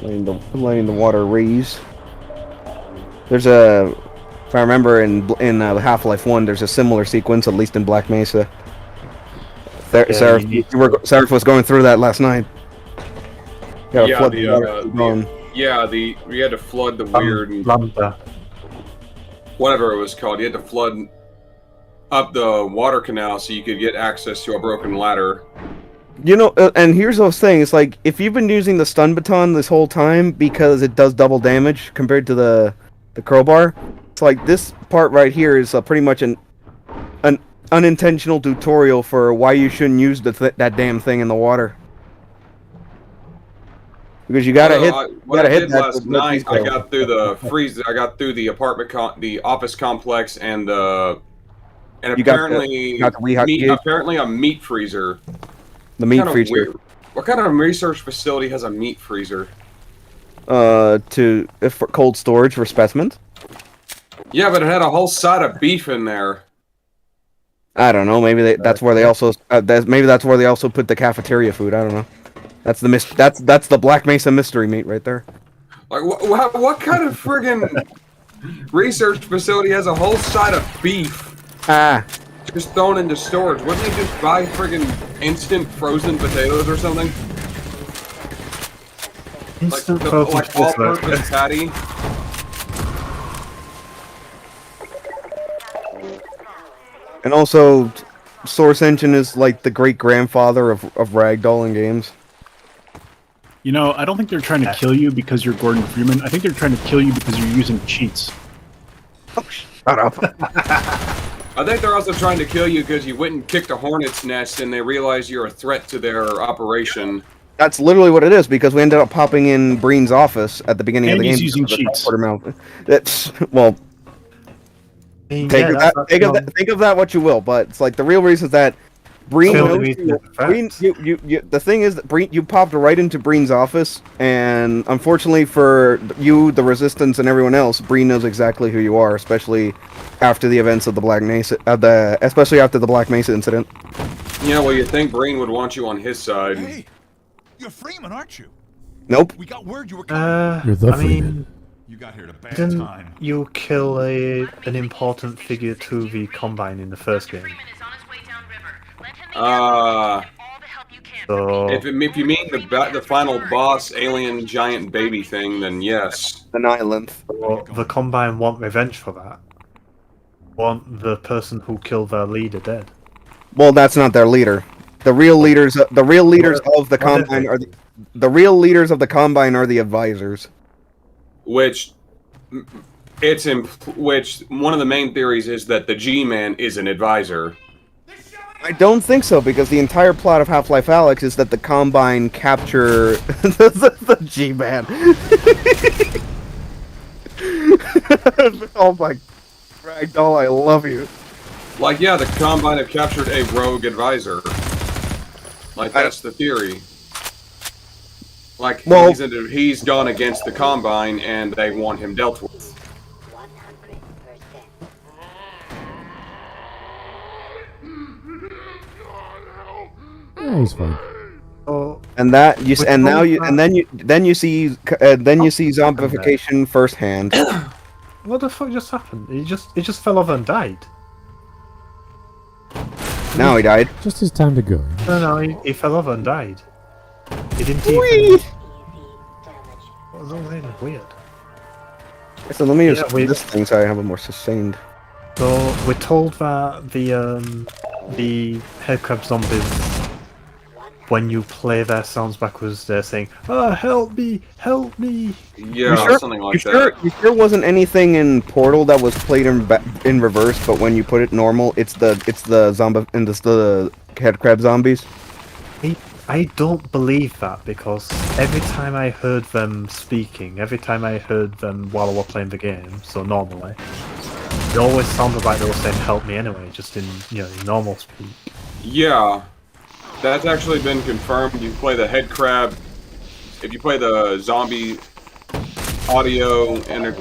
S2: Letting the water raise. There's a, if I remember in Half-Life 1, there's a similar sequence, at least in Black Mesa. Seraph was going through that last night.
S3: We had to flood the weird
S5: Lambda.
S3: whatever it was called. You had to flood up the water canal so you could get access to a broken ladder.
S2: You know, and here's those things, like, if you've been using the stun baton this whole time because it does double damage compared to the crowbar, it's like this part right here is pretty much an unintentional tutorial for why you shouldn't use that damn thing in the water. Because you gotta hit.
S3: What I did last night, I got through the freeze. I got through the the office complex, and apparently a meat freezer.
S2: The meat freezer.
S3: What kind of research facility has a meat freezer?
S2: For cold storage for specimens.
S3: Yeah, but it had a whole side of beef in there.
S2: I don't know. Maybe that's where they also put the cafeteria food. I don't know. That's the Black Mesa mystery meat right there.
S3: Like what kind of friggin' research facility has a whole side of beef? Just thrown into storage. Wouldn't they just buy friggin' instant frozen potatoes or something?
S5: Instant frozen
S3: all-purpose patty.
S2: And also, Source Engine is like the great grandfather of ragdoll games.
S4: You know, I don't think they're trying to kill you because you're Gordon Freeman. I think they're trying to kill you because you're using cheats.
S2: Oh, shut up.
S3: I think they're also trying to kill you because you went and kicked a hornet's nest and they realize you're a threat to their operation.
S2: That's literally what it is, because we ended up popping in Breen's office at the beginning of the game.
S4: And he's using cheats.
S2: That's, well... Think of that what you will, but it's like the real reason is that Breen the thing is that Breen, you popped right into Breen's office, and unfortunately for you, the Resistance, and everyone else, Breen knows exactly who you are, especially after the events of the Black Mesa, especially after the Black Mesa incident.
S3: Yeah, well, you'd think Breen would want you on his side.
S7: Hey, you're Freeman, aren't you?
S2: Nope.
S7: We got word you were coming.
S1: You're the Freeman.
S7: You got here at a bad
S5: Didn't
S7: time.
S5: you kill an important figure to the Combine in the first game? So
S3: if you mean the final boss, alien giant baby thing, then yes.
S2: The Nylanth.
S5: The Combine want revenge for that. Want the person who killed their leader dead.
S2: Well, that's not their leader. The real leaders of the Combine are the real leaders of the Combine are the advisors.
S3: Which one of the main theories is that the G-Man is an advisor.
S2: I don't think so, because the entire plot of Half-Life Alyx is that the Combine capture the G-Man. Oh my Ragdoll, I love you.
S3: Like, yeah, the Combine have captured a rogue advisor. Like, that's the theory. Like,
S2: well,
S3: he's gone against the Combine, and they want him dealt with.
S1: Yeah, he's fine.
S5: Oh,
S2: and then you see zombification firsthand.
S5: What the fuck just happened? He just fell over and died.
S2: Now he died.
S1: Just his time to go.
S5: No, he fell over and died. He didn't even... What was all that weird?
S2: So let me use this thing so I have a more sustained.
S5: So we're told that the Headcrab zombies, when you play their sounds backwards, they're saying, "Oh, help me, help me."
S3: Yeah, something like that.
S2: You sure wasn't anything in Portal that was played in reverse, but when you put it normal, it's the zombie and the Headcrab zombies?
S5: I don't believe that, because every time I heard them speaking, every time I heard them while I was playing the game, so normally, they always sounded like they were saying "help me" anyway, just in in normal speak.
S3: Yeah, that's actually been confirmed. You play the Headcrab, if you play the zombie audio in a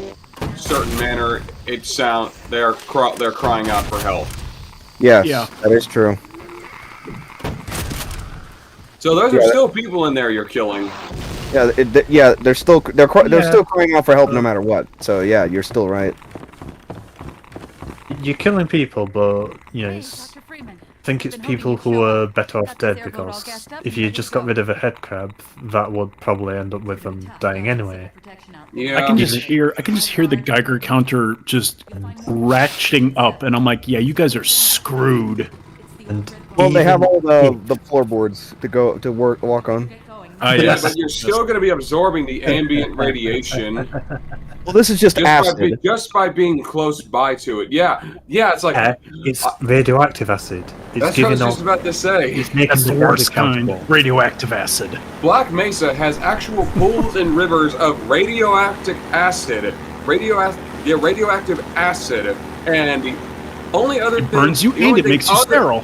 S3: certain manner, they're crying out for help.
S2: Yes, that is true.
S3: So those are still people in there you're killing.
S2: Yeah, they're still crying out for help no matter what. So yeah, you're still right.
S5: You're killing people, but I think it's people who are better off dead, because if you just got rid of a Headcrab, that would probably end up with them dying anyway.
S3: Yeah,
S4: I can just hear the Geiger counter just ratcheting up, and I'm like, yeah, you guys are screwed.
S5: And
S2: well, they have all the floorboards to walk on.
S3: Yeah, but you're still going to be absorbing the ambient radiation.
S2: Well, this is just acid.
S3: Just by being close by to it. Yeah, it's like...
S5: it's radioactive acid.
S3: That's what I was just about to say.
S5: It's making
S4: the worst kind, radioactive acid.
S3: Black Mesa has actual pools and rivers of radioactive acid. Radioactive acid. And the only other thing...
S4: It burns you and it makes you sterile.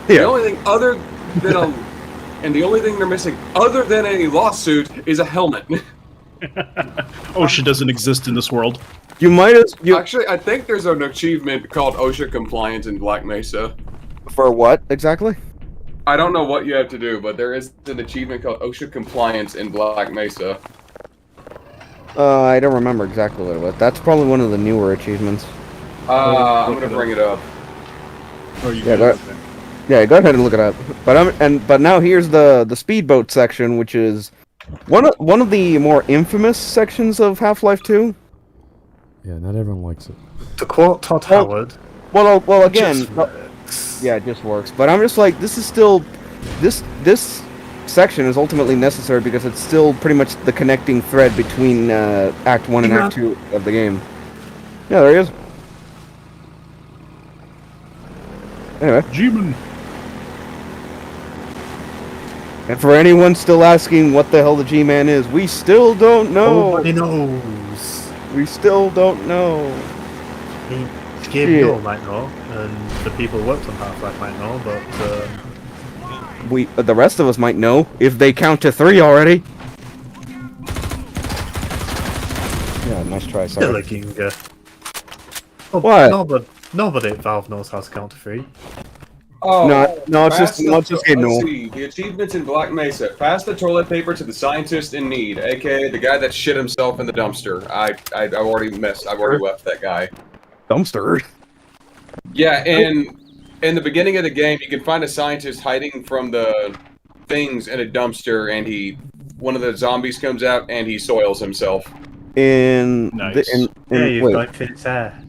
S3: The only thing other than and the only thing they're missing, other than a lawsuit, is a helmet.
S4: OSHA doesn't exist in this world.
S2: You might as
S3: actually. I think there's an achievement called OSHA compliance in Black Mesa.
S2: For what exactly?
S3: I don't know what you have to do, but there is an achievement called OSHA compliance in Black Mesa.
S2: I don't remember exactly what it was. That's probably one of the newer achievements.
S3: I'm gonna bring it up.
S2: Yeah, go ahead and look it up. But now here's the speedboat section, which is one of the more infamous sections of Half-Life 2.
S1: Yeah, not everyone likes it.
S5: To quote Todd Howard.
S2: Well, again, yeah, it just works. But I'm just like, this is still this section is ultimately necessary because it's still pretty much the connecting thread between Act 1 and Act 2 of the game. Yeah, there he is. Anyway.
S4: G-Man.
S2: And for anyone still asking what the hell the G-Man is, we still don't know.
S5: Nobody knows.
S2: We still don't know.
S5: Gabe Newell might know, and the people who worked on Half-Life might know, but...
S2: the rest of us might know, if they count to 3 already. Yeah, nice try, sorry.
S5: What? Nobody at Valve knows how to count to 3.
S3: Oh,
S2: no, it's just getting
S3: Let's see. The achievements in Black Mesa. Pass the toilet paper to the scientist in need, aka the guy that shit himself in the dumpster. I've already left that guy.
S2: Dumpster?
S3: Yeah, in the beginning of the game, you can find a scientist hiding from the things in a dumpster, and one of the zombies comes out and he soils himself.
S4: Nice.
S5: You've got infinite air.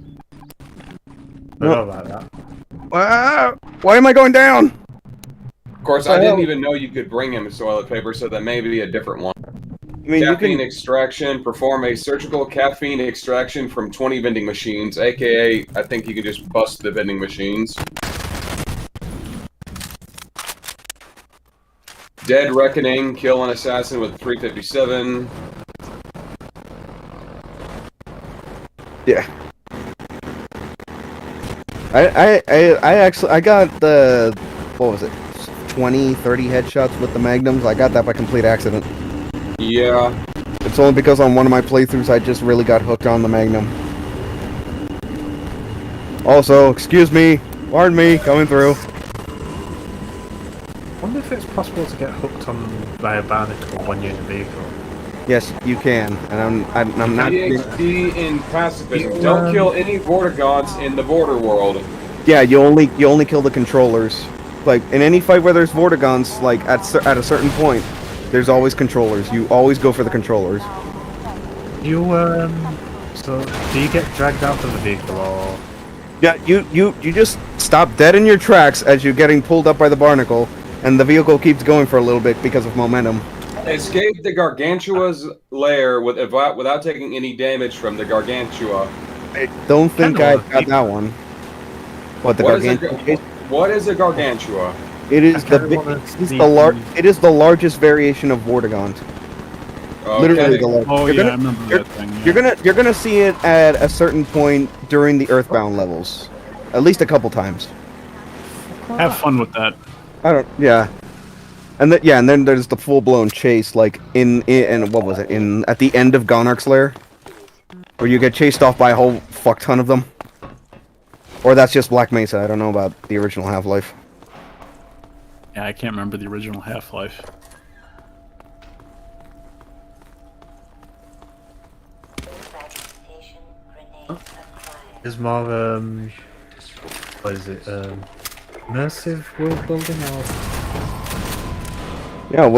S5: Forgot about that.
S2: Why am I going down?
S3: Of course, I didn't even know you could bring him toilet paper, so that may be a different one. Caffeine extraction. Perform a surgical caffeine extraction from 20 vending machines, aka I think you can just bust the vending machines. Dead Reckoning, kill an assassin with 357.
S2: Yeah. I got the, what was it, 20, 30 headshots with the magnums. I got that by complete accident.
S3: Yeah.
S2: It's only because on one of my playthroughs I just really got hooked on the magnum. Also, excuse me, pardon me, coming through.
S5: I wonder if it's possible to get hooked on by a barnacle when you're in a vehicle.
S2: Yes, you can, and I'm not.
S3: PhD in pacifism. Don't kill any Vortigaunts in the border world.
S2: Yeah, you only kill the controllers. Like in any fight where there's Vortigaunts, like at a certain point, there's always controllers. You always go for the controllers.
S5: So do you get dragged out of the vehicle or?
S2: Yeah, you just stop dead in your tracks as you're getting pulled up by the barnacle, and the vehicle keeps going for a little bit because of momentum.
S3: Escape the Gargantua's lair without taking any damage from the Gargantua.
S2: I don't think I got that one. What, the Gargantua?
S3: What is a Gargantua?
S2: It is it is the largest variation of Vortigaunt. Literally the largest.
S4: Oh, I remember that thing. Yeah.
S2: You're gonna see it at a certain point during the Earthbound levels, at least a couple times.
S4: Have fun with that.
S2: Yeah. And then there's the full-blown chase, like in what was it, at the end of Gonarch's lair, where you get chased off by a whole fuck ton of them. Or that's just Black Mesa. I don't know about the original Half-Life.
S4: Yeah, I can't remember the original Half-Life.
S5: Is more what is it? Immersive world building or?
S2: Yeah,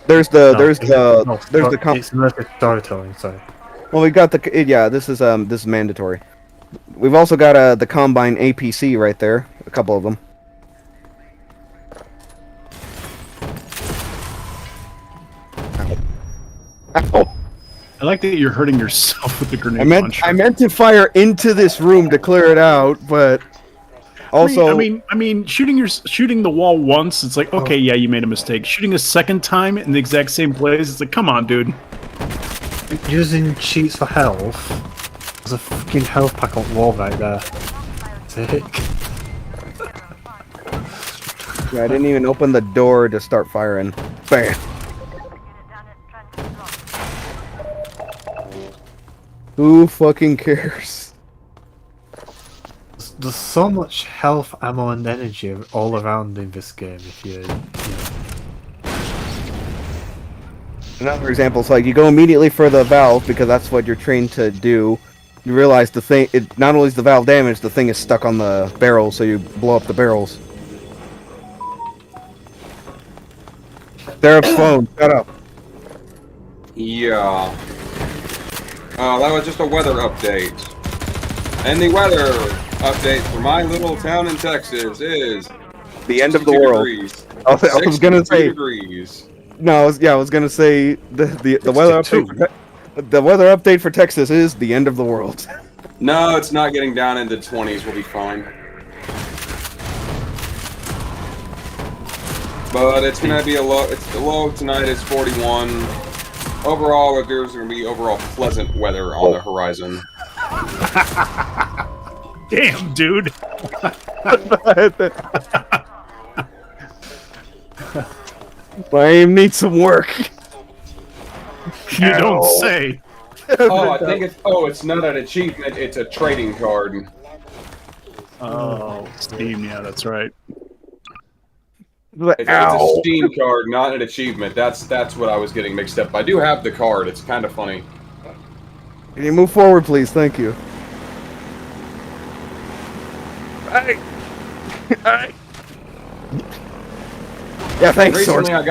S2: there's the
S5: it's immersive storytelling. Sorry.
S2: Well, we got this is mandatory. We've also got the Combine APC right there, a couple of them. Ow.
S4: I like that you're hurting yourself with the grenade launcher.
S2: I meant to fire into this room to clear it out, but also
S4: I mean, shooting the wall once, it's like, okay, yeah, you made a mistake. Shooting a second time in the exact same place, it's like, come on, dude.
S5: Using cheats for health. There's a fucking health pack on the wall right there. Sick.
S2: Yeah, I didn't even open the door to start firing. Bam. Who fucking cares?
S5: There's so much health, ammo, and energy all around in this game. If you know.
S2: Another example is like you go immediately for the valve because that's what you're trained to do. You realize the thing, not only is the valve damaged, the thing is stuck on the barrel, so you blow up the barrels. Therap's phone, shut up.
S3: Yeah. That was just a weather update. And the weather update for my little town in Texas is
S2: the end of the world.
S3: Degrees.
S2: I was gonna say
S3: degrees.
S2: No, I was gonna say the weather update. The weather update for Texas is the end of the world.
S3: No, it's not getting down into 20s. We'll be fine. But it's gonna be a low. The low tonight is 41. Overall, there's gonna be overall pleasant weather on the horizon.
S4: Damn, dude.
S2: My aim needs some work.
S4: You don't say.
S3: Oh, I think it's not an achievement, it's a trading card.
S4: Oh, Steam, yeah, that's right.
S3: It's a Steam card, not an achievement. That's what I was getting mixed up. I do have the card, it's kind of funny.
S2: Can you move forward, please? Thank you. Alright. Yeah, thanks,
S3: Recently,
S2: Source.
S3: I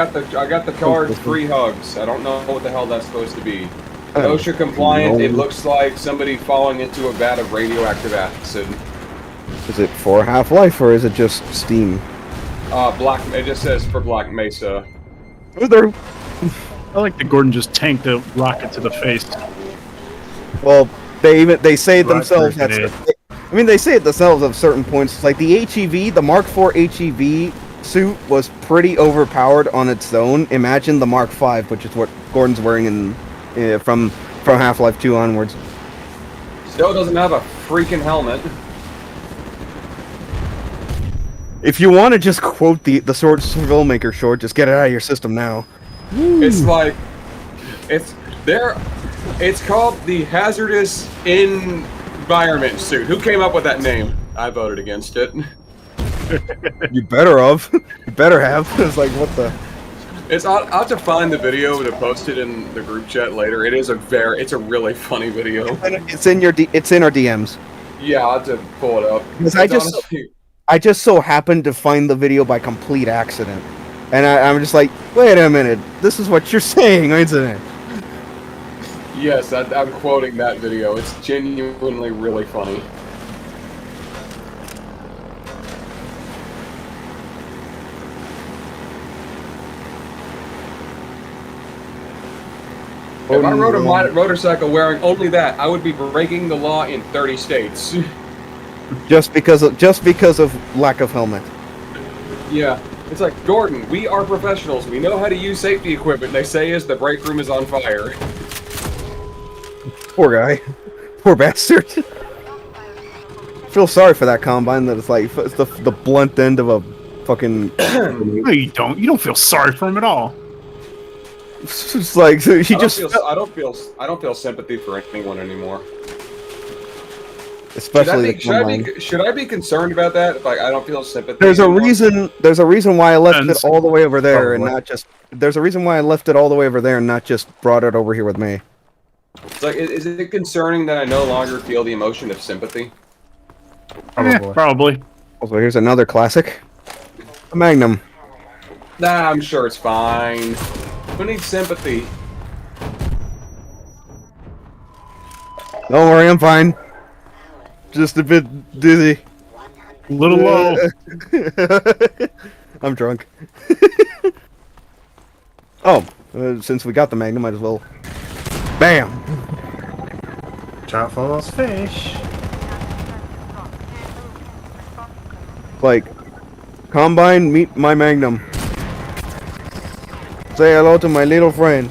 S3: got the card free hugs. I don't know what the hell that's supposed to be. OSHA compliant. It looks like somebody falling into a vat of radioactive acid.
S2: Is it for Half-Life or is it just Steam?
S3: It just says for Black Mesa.
S4: I like that Gordon just tanked a rocket to the face.
S2: Well, they say it themselves. They say it themselves at certain points. Like the HEV, the Mark IV HEV suit was pretty overpowered on its own, imagine the Mark V, which is what Gordon's wearing from Half-Life 2 onwards.
S3: Still doesn't have a freaking helmet.
S2: If you want to just quote the sword Filmmaker short, just get it out of your system now.
S3: It's like, it's called the Hazardous Environment Suit. Who came up with that name? I voted against it.
S2: You better have. You better have. It's like, what the...
S3: I'll have to find the video to post it in the group chat later. It's a really funny video.
S2: It's in our DMs.
S3: Yeah, I'll have to pull it up.
S2: Because I just so happened to find the video by complete accident. And I'm just like, wait a minute, this is what you're saying, isn't it?
S3: Yes, I'm quoting that video. It's genuinely really funny. If I rode a motorcycle wearing only that, I would be breaking the law in 30 states.
S2: Just because of lack of helmet.
S3: Yeah, it's like, Gordon, we are professionals. We know how to use safety equipment. They say the break room is on fire.
S2: Poor guy. Poor bastard. Feel sorry for that Combine. That it's like it's the blunt end of a fucking.
S4: No, you don't. You don't feel sorry for him at all.
S2: It's like he just.
S3: I don't feel sympathy for anyone anymore.
S2: Especially
S3: should I be concerned about that? Like, I don't feel sympathy.
S2: There's a reason why I left it all the way over there and not just. There's a reason why I left it all the way over there and not just brought it over here with me.
S3: It's like, is it concerning that I no longer feel the emotion of sympathy?
S4: Probably.
S2: Also, here's another classic. A Magnum.
S3: Nah, I'm sure it's fine. Who needs sympathy?
S2: Don't worry, I'm fine. Just a bit dizzy.
S4: A little low.
S2: I'm drunk. Oh, since we got the Magnum, might as well. Bam!
S5: Chat for those fish.
S2: Like, Combine, meet my Magnum. Say hello to my little friend.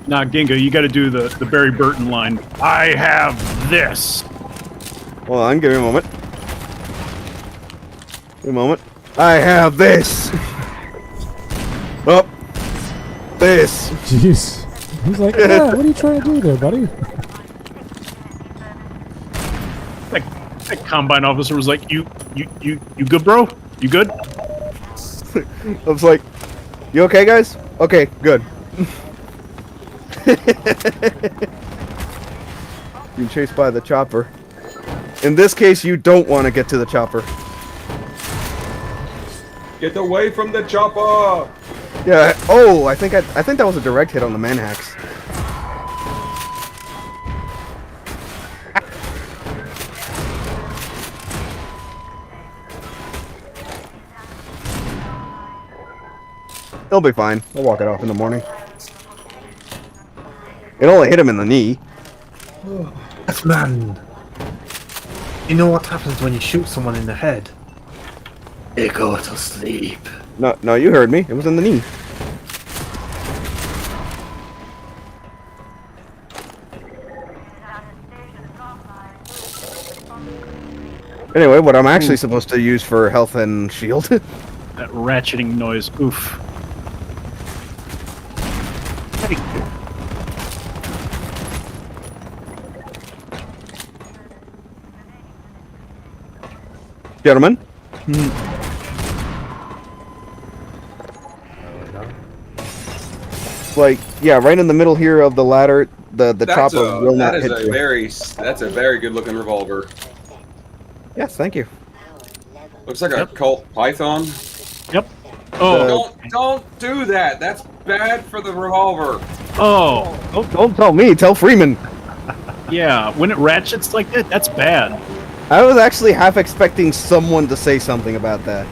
S4: Nah, Ginga, you gotta do the Barry Burton line. I have this.
S2: Hold on, give me a moment. Give me a moment. I have this! Oh. This!
S1: Jeez. He's like, yeah, what are you trying to do there, buddy?
S4: That Combine officer was like, you good, bro? You good?
S2: I was like, you okay, guys? Okay, good. Being chased by the chopper. In this case, you don't want to get to the chopper.
S3: Get away from the chopper!
S2: Yeah. Oh, I think that was a direct hit on the manhacks. He'll be fine. I'll walk it off in the morning. It only hit him in the knee.
S5: Yes, man. You know what happens when you shoot someone in the head? They go to sleep.
S2: No, you heard me. It was in the knee. Anyway, what I'm actually supposed to use for health and shield.
S4: That ratcheting noise. Oof. Hey.
S2: Gentlemen. Like, yeah, right in the middle here of the ladder, the chopper will not hit you.
S3: That's a very good looking revolver.
S2: Yes, thank you.
S3: Looks like a Colt Python.
S4: Yep. Oh.
S3: Don't do that. That's bad for the revolver.
S4: Oh.
S2: Don't tell me. Tell Freeman.
S4: Yeah, when it ratchets like that, that's bad.
S2: I was actually half expecting someone to say something about that.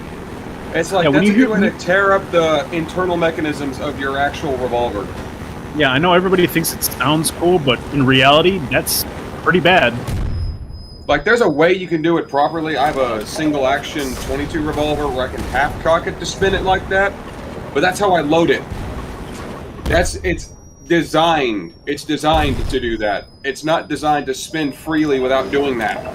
S3: It's like, that's a good way to tear up the internal mechanisms of your actual revolver.
S4: Yeah, I know everybody thinks it sounds cool, but in reality, that's pretty bad.
S3: Like, there's a way you can do it properly. I have a single action 22 revolver where I can half cock it to spin it like that. But that's how I load it. It's designed. It's designed to do that. It's not designed to spin freely without doing that.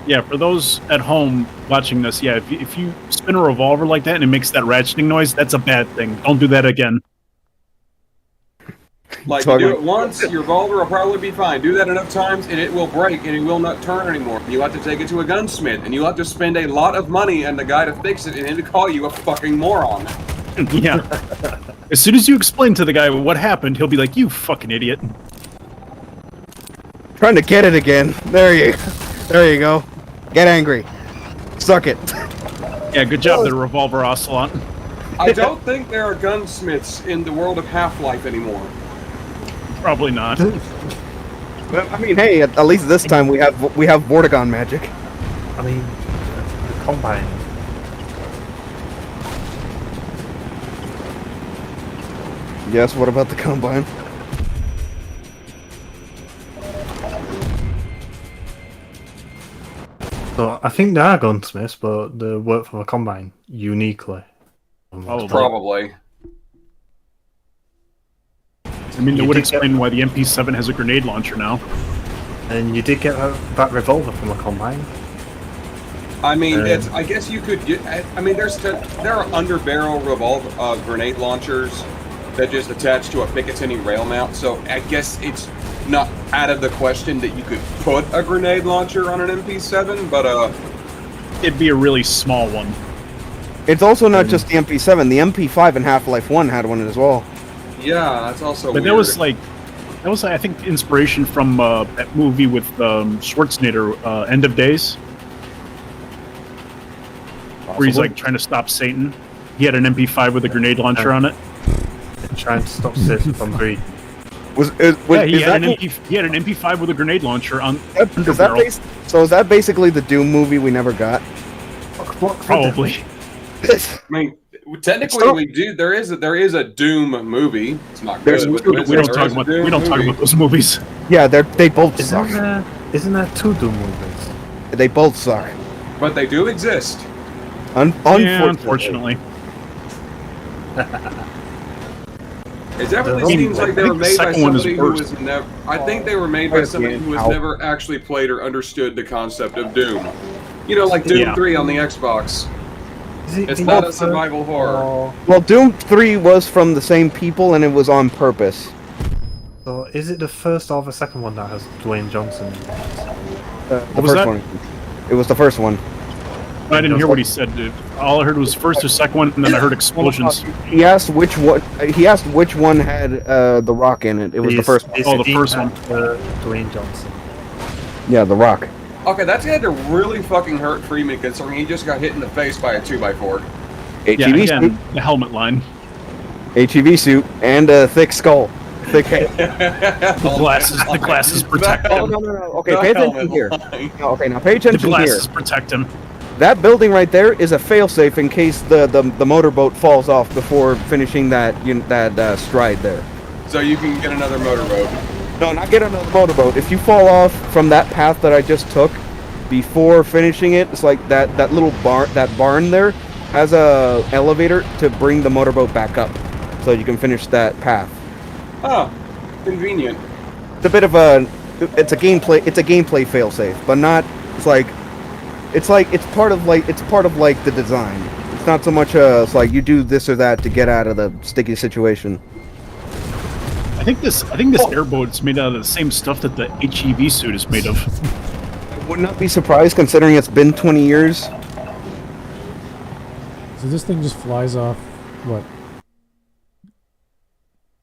S4: Yeah, for those at home watching this, yeah, if you spin a revolver like that and it makes that ratcheting noise, that's a bad thing. Don't do that again.
S3: Like, you do it once, your revolver will probably be fine. Do that enough times, and it will break, and it will not turn anymore. You have to take it to a gunsmith, and you have to spend a lot of money on the guy to fix it, and him to call you a fucking moron.
S4: Yeah. As soon as you explain to the guy what happened, he'll be like, "You fucking idiot."
S2: Trying to get it again. There you go. Get angry. Suck it.
S4: Yeah, good job, the revolver ocelot.
S3: I don't think there are gunsmiths in the world of Half-Life anymore.
S4: Probably not.
S2: Well, I mean, hey, at least this time we have Vortigon magic.
S5: I mean, the Combine.
S2: Yes, what about the Combine?
S5: So I think they are gunsmiths, but they work for the Combine uniquely.
S3: Probably.
S4: I mean, it would explain why the MP7 has a grenade launcher now.
S5: And you did get that revolver from a Combine.
S3: I mean, I guess you could get. I mean, there are underbarrel revolver grenade launchers that just attach to a Picatinny rail mount. So I guess it's not out of the question that you could put a grenade launcher on an MP7, but
S4: it'd be a really small one.
S2: It's also not just the MP7. The MP5 in Half-Life 1 had one as well.
S3: Yeah, that's also.
S4: But
S3: weird.
S4: that was I think inspiration from that movie with Schwarzenegger, End of Days, where he's like trying to stop Satan. He had an MP5 with a grenade launcher on it.
S5: Trying to stop Satan from breeding.
S4: He had an MP5 with a grenade launcher on.
S2: Is that basically the Doom movie we never got?
S4: Probably.
S3: I mean, technically, we do. There is a Doom movie. It's not good.
S4: We don't talk about those movies.
S2: Yeah, they both suck.
S5: Isn't that two Doom movies?
S2: They both suck.
S3: But they do exist.
S2: Unfortunately.
S3: It definitely seems like they were made by somebody who was never. I think they were made by somebody who has never actually played or understood the concept of Doom. You know, like Doom 3 on the Xbox. It's not a survival horror.
S2: Well, Doom 3 was from the same people, and it was on purpose.
S5: So, is it the first or the second one that has Dwayne Johnson?
S2: The first one. It was the first one.
S4: I didn't hear what he said, dude. All I heard was first or second one, and then I heard explosions.
S2: He asked which one. He asked which one had The Rock in it. It was the first one.
S4: Oh, the first one.
S5: Dwayne Johnson.
S2: Yeah, The Rock.
S3: Okay, that's had to really fucking hurt Freeman considering he just got hit in the face by a 2x4.
S2: HEV suit.
S4: The helmet line.
S2: HEV suit and a thick skull. Thick head.
S4: The glasses protect him.
S2: Oh, no. Okay, pay attention here. Okay, now pay attention here.
S4: The glasses protect him.
S2: That building right there is a failsafe in case the motorboat falls off before finishing that stride there.
S3: So you can get another motorboat.
S2: No, not get another motorboat. If you fall off from that path that I just took before finishing it, it's like that little barn there has a elevator to bring the motorboat back up, so you can finish that path.
S3: Oh, convenient.
S2: It's a bit of it's a gameplay failsafe, but not. It's part of the design. It's not so much it's like you do this or that to get out of the sticky situation.
S4: I think this airboat's made out of the same stuff that the HEV suit is made of.
S2: I would not be surprised considering it's been 20 years.
S1: So this thing just flies off, what?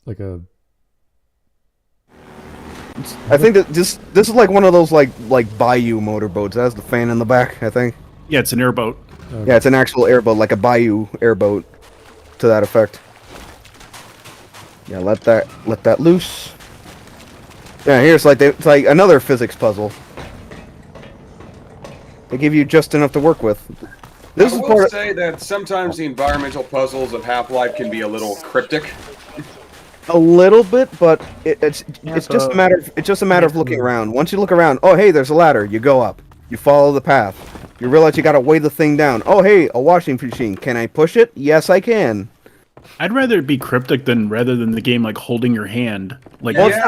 S1: Like a...
S2: I think that this is like one of those like Bayou motorboats. It has the fan in the back, I think.
S4: Yeah, it's an airboat.
S2: Okay. Yeah, it's an actual airboat, like a Bayou airboat, to that effect. Yeah, let that loose. Yeah, here's it's like another physics puzzle. They give you just enough to work with.
S3: I will say that sometimes the environmental puzzles of Half-Life can be a little cryptic.
S2: A little bit, but it's just a matter of looking around. Once you look around, oh hey, there's a ladder. You go up. You follow the path. You realize you gotta weigh the thing down. Oh hey, a washing machine. Can I push it? Yes, I can.
S4: I'd rather it be cryptic rather than the game like holding your hand. Like
S2: no, it's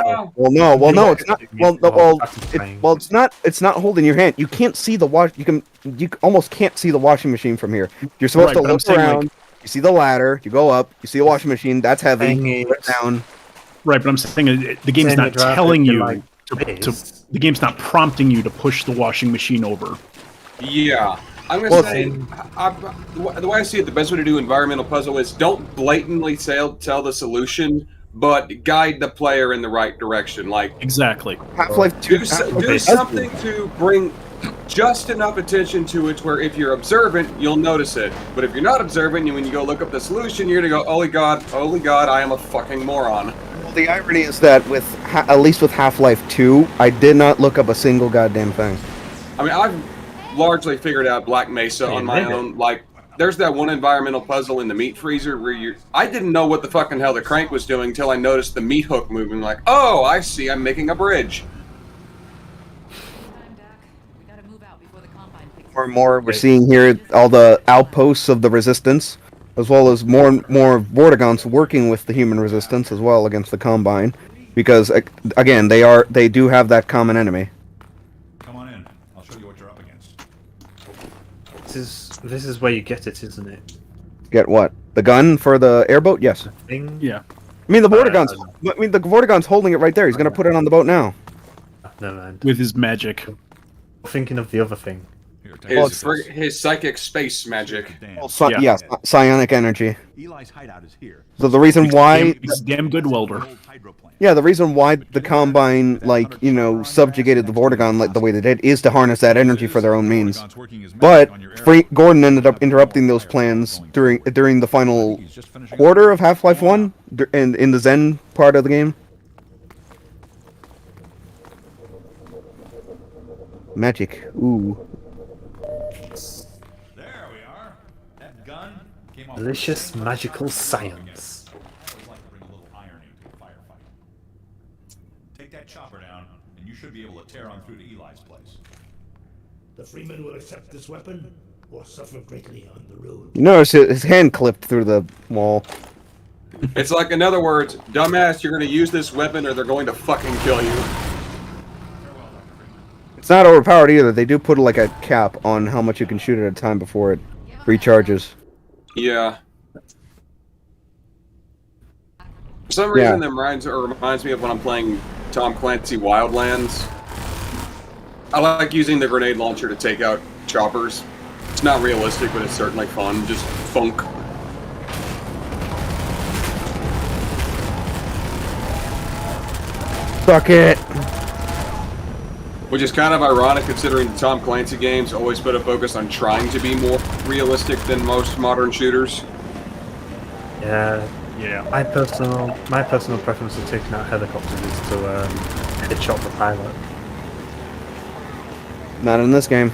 S2: not. It's not holding your hand. You can't see the You almost can't see the washing machine from here. You're supposed to look around. You see the ladder. You go up. You see a washing machine. That's heavy. Put it down.
S4: Right, but I'm saying the game's not telling you the game's not prompting you to push the washing machine over.
S3: Yeah. I'm going to say, the way I see it, the best way to do environmental puzzle is don't blatantly tell the solution, but guide the player in the right direction. Like
S4: exactly.
S2: Half-Life 2.
S3: Do something to bring just enough attention to it where if you're observant, you'll notice it. But if you're not observant, when you go look up the solution, you're going to go, holy God, I am a fucking moron.
S2: Well, the irony is that at least with Half-Life 2, I did not look up a single goddamn thing.
S3: I mean, I've largely figured out Black Mesa on my own. Like, there's that one environmental puzzle in the meat freezer where I didn't know what the fucking hell the crank was doing until I noticed the meat hook moving. Like, oh, I see, I'm making a bridge.
S2: More and more, we're seeing here all the outposts of the Resistance, as well as more and more Vortigaunts working with the human Resistance as well against the Combine, because again, they do have that common enemy.
S7: Come on in. I'll show you what you're up against.
S5: This is where you get it, isn't it?
S2: Get what? The gun for the airboat? Yes.
S4: Yeah.
S2: I mean the Vortigaun's holding it right there. He's gonna put it on the boat now.
S5: Never mind.
S4: With his magic.
S5: Thinking of the other thing.
S3: His psychic space magic.
S2: Yes, psionic energy.
S7: Eli's hideout is here.
S2: So the reason why
S4: he's a damn good welder.
S2: Yeah, the reason why the Combine, subjugated the Vortigaunt like the way they did is to harness that energy for their own means. But Gordon ended up interrupting those plans during the final quarter of Half-Life 1 in the Zen part of the game. Magic. Ooh.
S7: There we are. That gun came off.
S5: Delicious magical science.
S7: Take that chopper down, and you should be able to tear on through to Eli's place.
S13: The Freeman will accept this weapon or suffer greatly on the road.
S2: You notice his hand clipped through the wall.
S3: It's like, in other words, dumbass, you're going to use this weapon or they're going to fucking kill you.
S2: It's not overpowered either. They do put like a cap on how much you can shoot at a time before it recharges.
S3: Yeah. For some reason, that reminds me of when I'm playing Tom Clancy Wildlands. I like using the grenade launcher to take out choppers. It's not realistic, but it's certainly fun. Just funk.
S2: Suck it.
S3: Which is kind of ironic considering the Tom Clancy games always put a focus on trying to be more realistic than most modern shooters.
S5: Yeah. My personal preference of taking out helicopters is to headshot the pilot.
S2: Not in this game.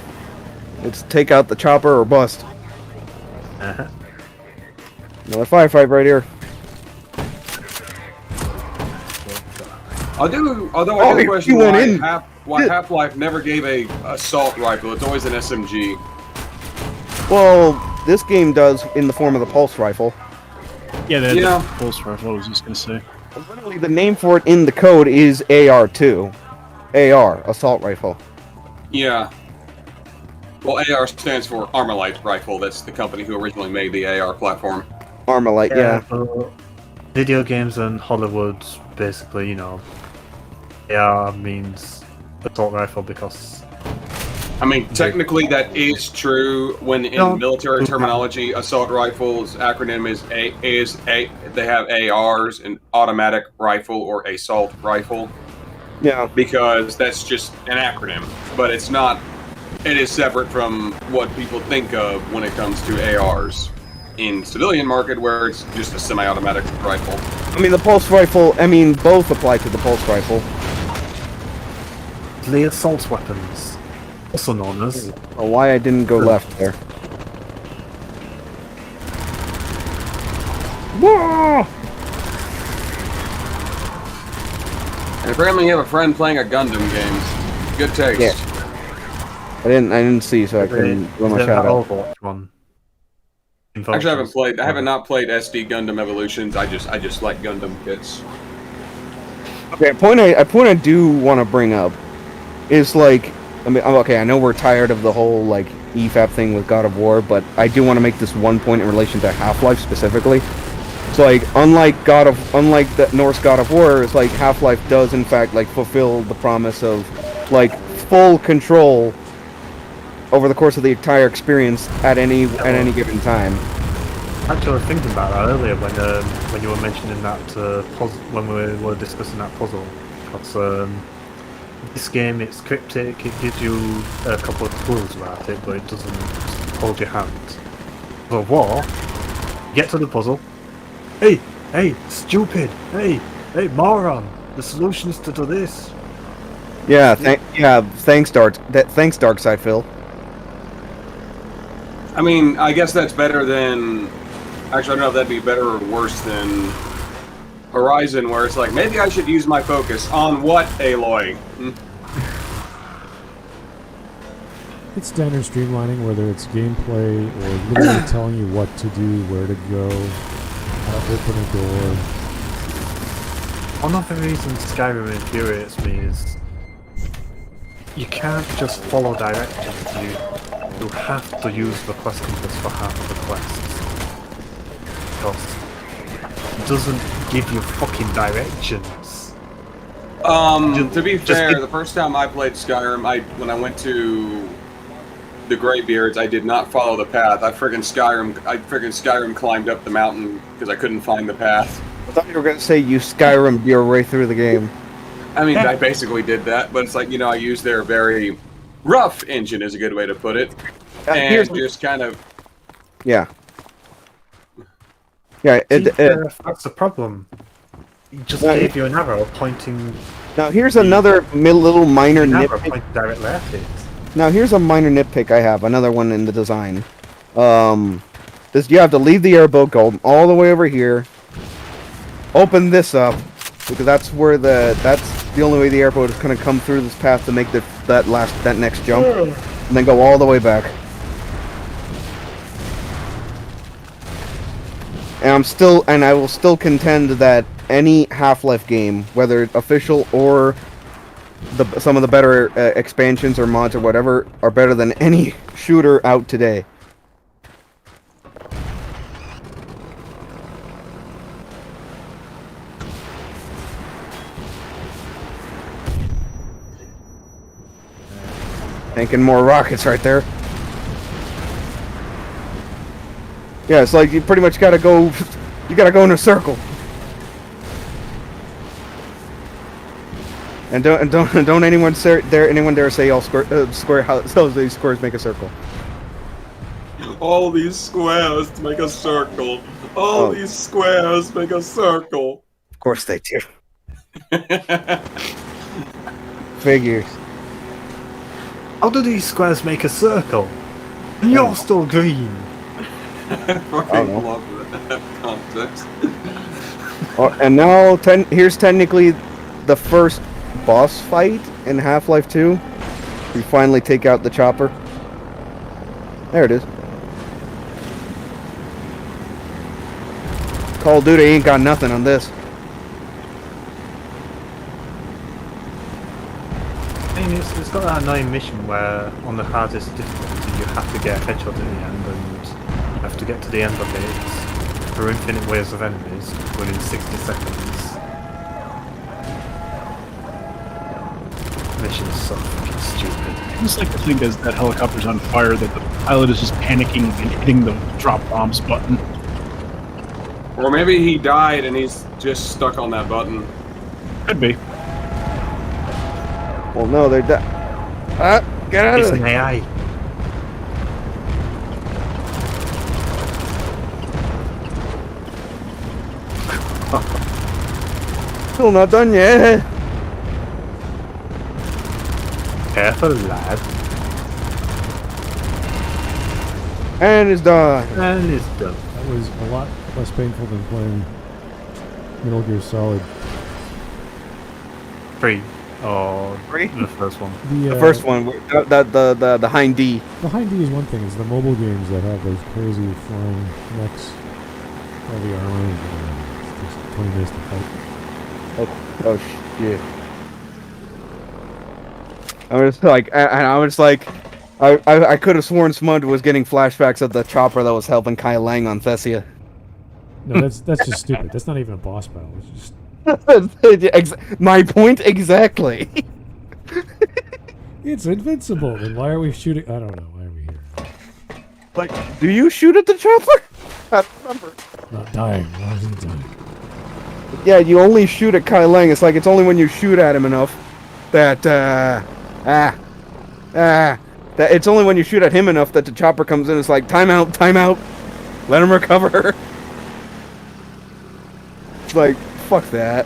S2: It's take out the chopper or bust.
S5: Uh-huh.
S2: Another firefight right here.
S3: Although I do question why Half-Life never gave a assault rifle. It's always an SMG.
S2: Well, this game does in the form of the pulse rifle.
S4: Yeah, the pulse rifle, I was just going to say.
S2: Literally, the name for it in the code is AR2. AR, assault rifle.
S3: Yeah. Well, AR stands for Armalite Rifle. That's the company who originally made the AR platform.
S2: Armalite, yeah.
S5: Video games and Hollywood, basically, AR means assault rifle because...
S3: I mean, technically that is true. When in military terminology, assault rifles acronym is they have ARs, an automatic rifle or assault rifle.
S2: Yeah.
S3: Because that's just an acronym, but it's not. It is separate from what people think of when it comes to ARs in civilian market, where it's just a semi-automatic rifle.
S2: I mean, the pulse rifle. I mean, both apply to the pulse rifle.
S5: The assault weapons, also known as.
S2: Why I didn't go left there? Whoa!
S3: And apparently you have a friend playing a Gundam game. Good taste.
S2: Yeah. I didn't see, so I couldn't do my shout out.
S5: One.
S3: Actually, I haven't not played SD Gundam Evolutions. I just like Gundam kits.
S2: Okay, a point I do want to bring up is like, I mean, okay, I know we're tired of the whole like EFAP thing with God of War, but I do want to make this one point in relation to Half-Life specifically. So like, unlike the Norse God of War, it's like Half-Life does in fact like fulfill the promise of like full control over the course of the entire experience at any given time.
S5: Actually, I was thinking about that earlier when you were mentioning that puzzle, when we were discussing that puzzle. Because this game, it's cryptic, it gives you a couple of clues about it, but it doesn't hold your hand. So war, get to the puzzle. Hey, stupid! Hey, moron! The solution is to do this.
S2: Yeah, thanks, Darkside Phil.
S3: I mean, I guess that's better than... Actually, I don't know if that'd be better or worse than Horizon, where it's like, maybe I should use my focus on what, Aloy?
S1: It's standard streamlining, whether it's gameplay or literally telling you what to do, where to go, how to open a door.
S5: One of the reasons Skyrim infuriates me is you can't just follow directions. You have to use the quest compass for half of the quests. Because it doesn't give you fucking directions.
S3: To be fair, the first time I played Skyrim, when I went to the Greybeards, I did not follow the path. I friggin' Skyrim climbed up the mountain because I couldn't find the path.
S2: I thought you were gonna say you Skyrim'd your way through the game.
S3: I mean, I basically did that, but it's like, I used their very rough engine is a good way to put it. And just kind of...
S2: Yeah. Yeah,
S5: that's the problem. It just gave you an arrow pointing...
S2: Now here's another little minor nitpick.
S5: Directly at it.
S2: Now here's a minor nitpick I have, another one in the design. You have to leave the airboat, go all the way over here, open this up, because that's the only way the airboat is going to come through this path to make that next jump, and then go all the way back. And I will still contend that any Half-Life game, whether official or some of the better expansions or mods or whatever, are better than any shooter out today. Thinking more rockets right there. Yeah, it's like you pretty much gotta go. You gotta go in a circle. And don't anyone dare say all square how these squares make a circle.
S3: All these squares make a circle. All these squares make a circle.
S2: Of course they do. Figures.
S5: How do these squares make a circle? And you're still green.
S3: I fucking love that context.
S2: And now, here's technically the first boss fight in Half-Life 2. We finally take out the chopper. There it is. Call of Duty ain't got nothing on this.
S5: It's got that annoying mission where on the hardest difficulty you have to get a headshot in the end, and you have to get to the end of it for infinite waves of enemies within 60 seconds. Mission is so fucking stupid.
S4: It's like the thing is that helicopter's on fire, that the pilot is just panicking and hitting the drop bombs button.
S3: Or maybe he died and he's just stuck on that button.
S4: Could be.
S2: Well, no, they're dead. Get out of there!
S5: It's an AI.
S2: Still not done yet.
S5: Careful, lad.
S2: And it's done.
S5: And it's done.
S1: That was a lot less painful than playing Metal Gear Solid.
S5: 3 or
S2: 3?
S5: the first one.
S2: The first one, the Hind D.
S1: The Hind D is one thing. It's the mobile games that have those crazy flying mechs, all the armor. It takes 20 minutes to fight.
S2: Oh shit! I was like, I could have sworn Smud was getting flashbacks of the chopper that was helping Kai Lang on Thessia.
S1: No, that's just stupid. That's not even a boss battle. It's just
S2: my point exactly.
S1: It's invincible. Then why are we shooting? I don't know. Why are we here?
S2: Like, do you shoot at the chopper? I don't remember.
S1: Not dying. Why is he dying?
S2: Yeah, you only shoot at Kai Lang. It's like it's only when you shoot at him enough that that it's only when you shoot at him enough that the chopper comes in. It's like time out, let him recover. It's like fuck that.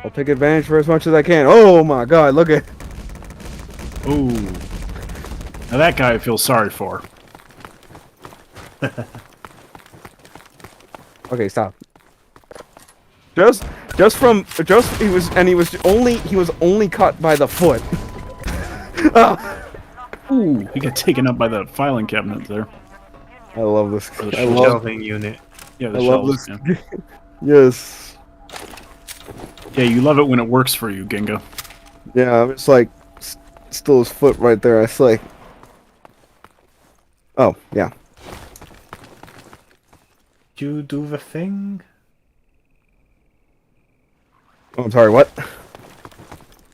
S2: I'll take advantage for as much as I can. Oh my god, look at...
S4: Ooh. Now that guy I feel sorry for.
S2: Okay, stop. He was only caught by the foot.
S4: Ooh, he got taken up by the filing cabinet there.
S2: I love this.
S4: The
S5: shelving unit.
S4: Yeah, the
S2: I
S4: shelves,
S2: love
S4: yeah.
S2: this. Yes.
S4: Yeah, you love it when it works for you, Ginga.
S2: Yeah, it's like still his foot right there. It's like, oh yeah.
S5: You do the thing.
S2: Oh, I'm sorry. What?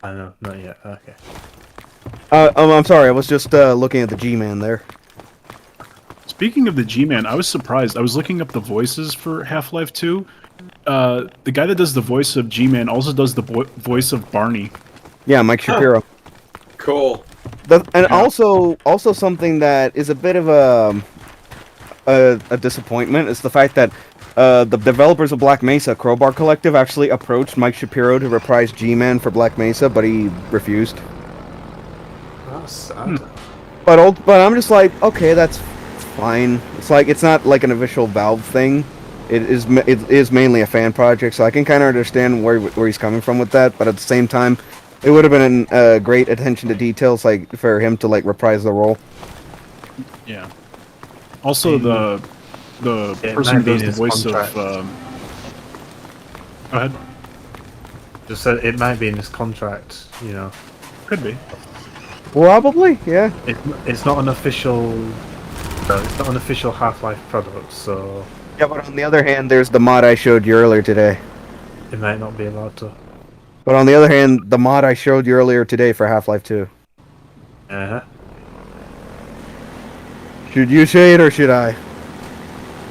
S5: I know, not yet. Okay.
S2: I'm sorry. I was just looking at the G-Man there.
S4: Speaking of the G-Man, I was surprised. I was looking up the voices for Half-Life 2. The guy that does the voice of G-Man also does the voice of Barney.
S2: Yeah, Mike Shapiro.
S3: Cool.
S2: Also something that is a bit of a disappointment is the fact that the developers of Black Mesa, Crowbar Collective, actually approached Mike Shapiro to reprise G-Man for Black Mesa, but he refused.
S5: That's sad.
S2: But I'm just like, okay, that's fine. It's like it's not like an official Valve thing. It is mainly a fan project, so I can kind of understand where he's coming from with that. But at the same time, it would have been a great attention to details, like for him to like reprise the role.
S4: Yeah. Also, the person who does the voice of. Go ahead.
S5: Just said it might be in his contract, you know.
S4: Could be.
S2: Probably, yeah.
S5: It's not an official. It's not an official Half-Life product, so.
S2: Yeah, but on the other hand, there's the mod I showed you earlier today.
S5: It might not be allowed to.
S2: But on the other hand, the mod I showed you earlier today for Half-Life 2.
S5: Uh-huh.
S2: Should you say it or should I?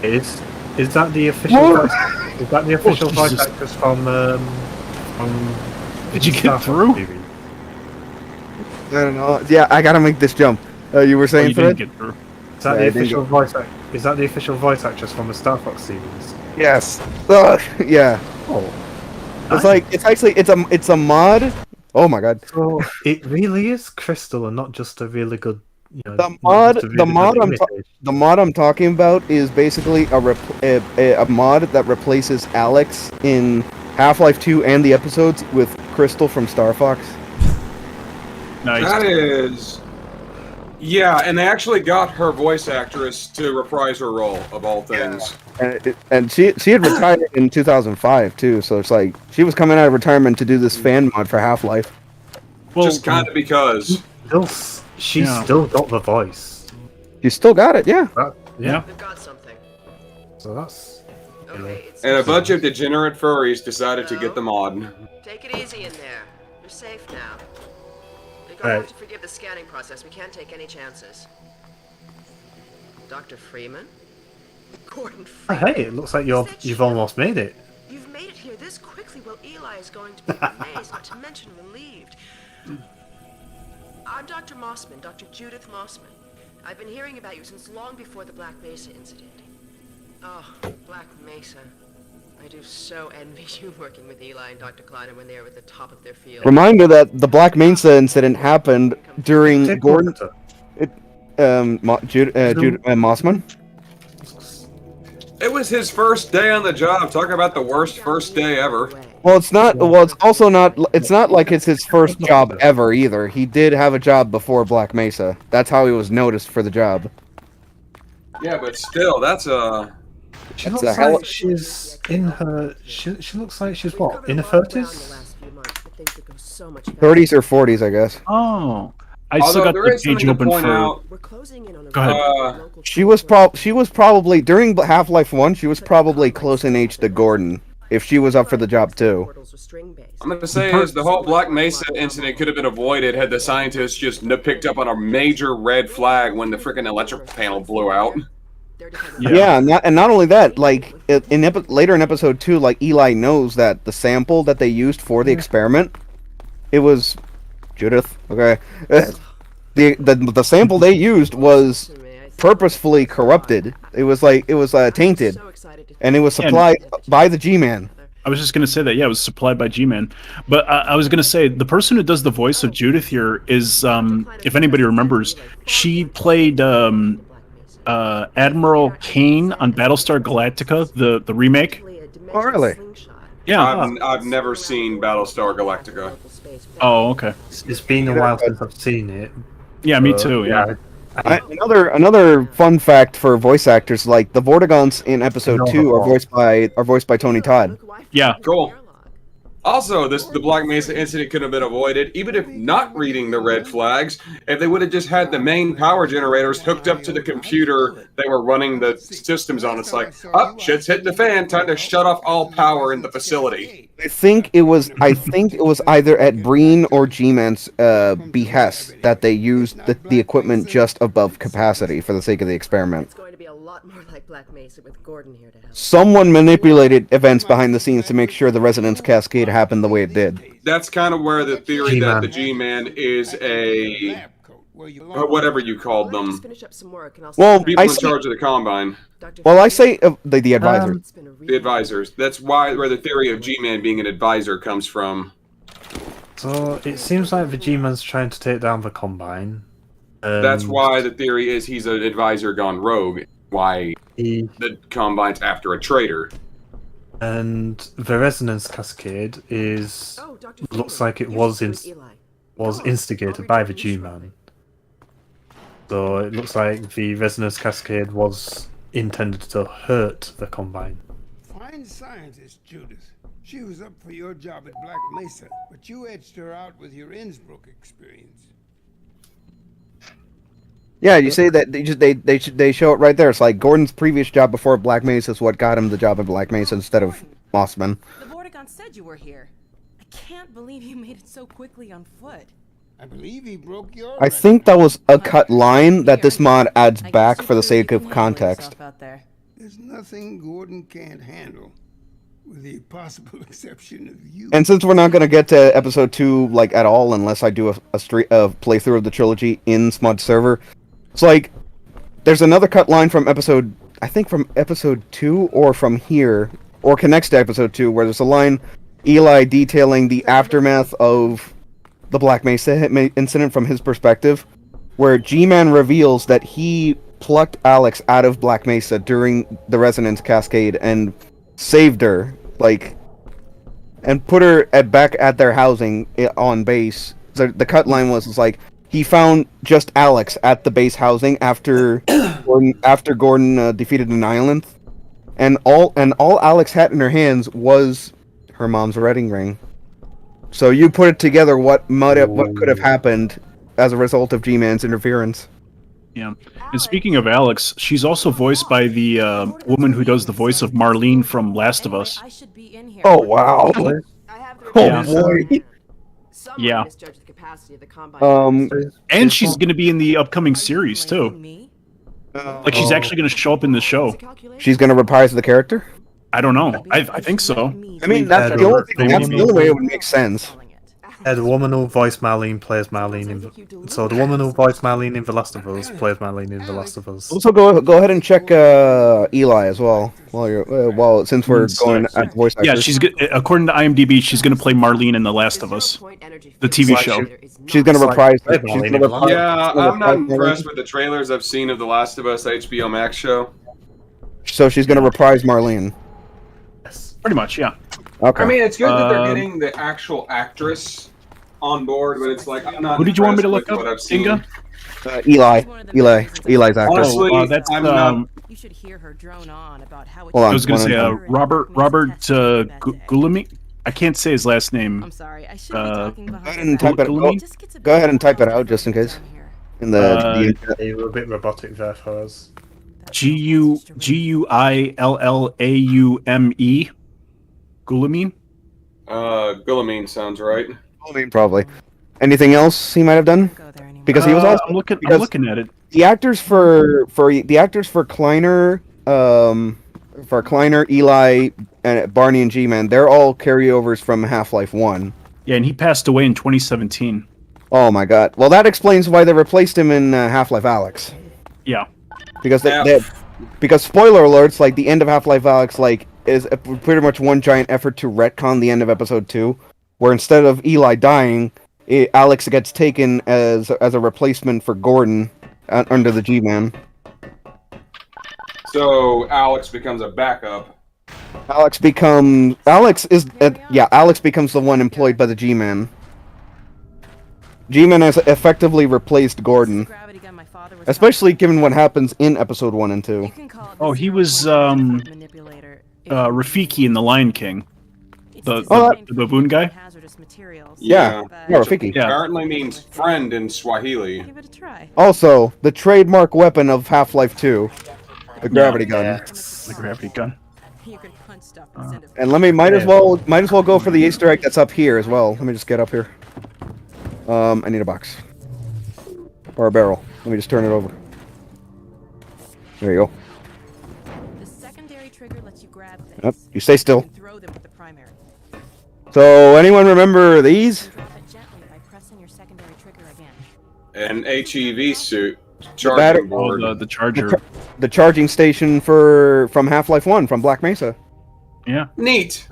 S5: Is that the official voice, is that the official voice actress from
S4: Did you get through?
S5: TV?
S2: I don't know. Yeah, I gotta make this jump. You were saying
S4: you didn't get through.
S5: Is that the official voice actress from the Star Fox series?
S2: Yes. Yeah.
S5: Oh.
S2: It's like it's a mod. Oh my god.
S5: So it really is Crystal and not just a really good. You know,
S2: the mod I'm talking about is basically a mod that replaces Alex in Half-Life 2 and the episodes with Crystal from Star Fox.
S4: Nice.
S3: That is. Yeah, and they actually got her voice actress to reprise her role, of all things.
S2: And she had retired in 2005 too, so it's like she was coming out of retirement to do this fan mod for Half-Life.
S3: Well, just kind of because.
S5: She's still got the voice.
S2: You still got it, yeah.
S4: Yeah.
S11: We've got something.
S5: So that's.
S11: Okay,
S3: And a bunch of degenerate furries decided to get the mod.
S11: Take it easy in there. You're safe now. You're gonna have to forgive the scanning process. We can't take any chances. Dr. Freeman? Gordon Freeman?
S5: Hey, it looks like you've almost made it.
S11: You've made it here this quickly. Well, Eli is going to be amazed, not to mention relieved. I'm Dr. Mossman, Dr. Judith Mossman. I've been hearing about you since long before the Black Mesa incident. Oh, Black Mesa.
S14: I do so envy you working with Eli and Dr. Kleiner when they were at the top of their field.
S2: Reminder that the Black Mesa incident happened during Gordon... Mossman?
S3: It was his first day on the job. Talk about the worst first day ever.
S2: Well, it's not. Well, it's also not. It's not like it's his first job ever either. He did have a job before Black Mesa. That's how he was noticed for the job.
S3: Yeah, but still, that's a.
S5: She looks like she's in her. She looks like she's what, in her 30s?
S2: 30s or 40s, I guess.
S4: Oh, I still got the page open for. Go ahead.
S2: She was probably during Half-Life 1. She was probably close in age to Gordon, if she was up for the job too.
S3: I'm gonna say is the whole Black Mesa incident could have been avoided had the scientists just picked up on a major red flag when the freaking electrical panel blew out.
S2: Yeah, and not only that, like later in episode 2, like Eli knows that the sample that they used for the experiment, it was Judith. Okay, the sample they used was purposefully corrupted. It was tainted, and it was supplied by the G-Man.
S4: I was just going to say that, yeah, it was supplied by G-Man. But I was going to say, the person who does the voice of Judith here is, if anybody remembers, she played Admiral Kane on Battlestar Galactica, the remake.
S2: Oh, really?
S4: Yeah.
S3: I've never seen Battlestar Galactica.
S4: Oh, okay.
S5: It's been a while since I've seen it.
S4: Yeah, me too, yeah.
S2: Another fun fact for voice actors, like the Vortigons in episode 2 are voiced by Tony Todd.
S4: Yeah.
S3: Cool. Also, the Black Mesa incident could have been avoided, even if not reading the red flags, if they would have just had the main power generators hooked up to the computer they were running the systems on. It's like, oh, shit's hitting the fan, time to shut off all power in the facility.
S2: I think it was either at Breen or G-Man's behest that they used the equipment just above capacity for the sake of the experiment.
S14: It's going to be a lot more like Black Mesa with Gordon here to help.
S2: Someone manipulated events behind the scenes to make sure the resonance cascade happened the way it did.
S3: That's kind of where the theory that the G-Man is a... whatever you called them.
S2: Well,
S3: people in charge of the Combine.
S2: Well, I say the advisors.
S3: The advisors. That's where the theory of G-Man being an advisor comes from.
S5: So it seems like the G-Man's trying to take down the Combine.
S3: That's why the theory is he's an advisor gone rogue. Why the Combine's after a traitor.
S5: And the resonance cascade looks like it was instigated by the G-Man. So it looks like the resonance cascade was intended to hurt the Combine.
S15: Fine scientist, Judith. She was up for your job at Black Mesa, but you edged her out with your Innsbruck experience.
S2: Yeah, you say that they show it right there. It's like Gordon's previous job before Black Mesa is what got him the job at Black Mesa instead of Mossman.
S8: The Vortigons said you were here. I can't believe you made it so quickly on foot.
S15: I believe he broke your...
S2: I think that was a cut line that this mod adds back for the sake of context.
S15: There's nothing Gordon can't handle, with the possible exception of you.
S2: And since we're not going to get to episode 2 like at all, unless I do a playthrough of the trilogy in Smud server, it's like there's another cut line from episode 2 or from here, or connects to episode 2, where there's a line Eli detailing the aftermath of the Black Mesa incident from his perspective, where G-Man reveals that he plucked Alex out of Black Mesa during the resonance cascade and saved her, and put her back at their housing on base. So the cut line was like he found just Alex at the base housing after Gordon defeated an island, and all Alex had in her hands was her mom's wedding ring. So you put it together, what could have happened as a result of G-Man's interference.
S4: Yeah, and speaking of Alex, she's also voiced by the woman who does the voice of Marlene from Last of Us.
S2: Oh wow!
S4: Oh
S2: boy!
S4: Yeah. And she's going to be in the upcoming series too. Like she's actually going to show up in the show.
S2: She's going to reprise the character?
S4: I don't know. I think so.
S2: I mean, that's the only way it would make sense.
S5: Yeah, the woman who voiced Marlene plays Marlene in. So the woman who voiced Marlene in The Last of Us plays Marlene in The Last of Us.
S2: Also, go ahead and check Eli as well while you're since we're going at voice actors.
S4: Yeah, she's good. According to IMDb, she's going to play Marlene in The Last of Us, the TV show.
S2: She's going to reprise.
S3: Yeah, I'm not impressed with the trailers I've seen of The Last of Us HBO Max show.
S2: So she's going to reprise Marlene.
S4: Pretty much, yeah.
S2: Okay.
S3: I mean, it's good that they're getting the actual actress on board, but it's like I'm not.
S4: Who did you want me to
S3: impressed
S4: look
S3: with
S4: up,
S3: what I've seen.
S4: Inga?
S2: Eli's actor.
S3: Honestly,
S4: that's
S3: I'm not.
S8: You should hear her drone on about how
S2: Hold on,
S4: I was going to say Robert Gulami. I can't say his last name.
S8: I'm sorry. I should be talking behind
S2: Go ahead and type it. Go ahead and type it out just in case. In the
S5: You were a bit robotic there for us.
S4: Guillaaume. Gulami.
S3: Guillemine sounds right.
S2: Probably. Anything else he might have done? Because he was also
S4: I'm looking at it.
S2: The actors for Kleiner, Eli, and Barney and G-Man, they're all carryovers from Half-Life 1.
S4: Yeah, and he passed away in 2017.
S2: Oh my god. Well, that explains why they replaced him in Half-Life Alyx.
S4: Yeah.
S2: Because because spoiler alerts, like the end of Half-Life Alyx, is pretty much one giant effort to retcon the end of Episode 2, where instead of Eli dying, Alex gets taken as a replacement for Gordon under the G-Man.
S3: So Alex becomes a backup.
S2: Alex becomes the one employed by the G-Man. G-Man has effectively replaced Gordon, especially given what happens in Episode 1 and 2.
S4: Oh, he was Rafiki in The Lion King. The baboon guy?
S2: Yeah, Rafiki.
S3: Yeah. Apparently means friend in Swahili.
S2: Also, the trademark weapon of Half-Life 2, the gravity gun.
S4: The gravity gun.
S2: And might as well go for the Easter egg that's up here as well. Let me just get up here. I need a box or a barrel. Let me just turn it over. There you go.
S8: The secondary trigger lets you grab things.
S2: Yep, you stay still.
S8: And throw them with the primary.
S2: So, anyone remember these?
S8: Gently by pressing your secondary trigger again.
S3: An HEV suit. Charging board.
S4: The charger.
S2: The charging station from Half-Life 1 from Black Mesa.
S4: Yeah.
S3: Neat.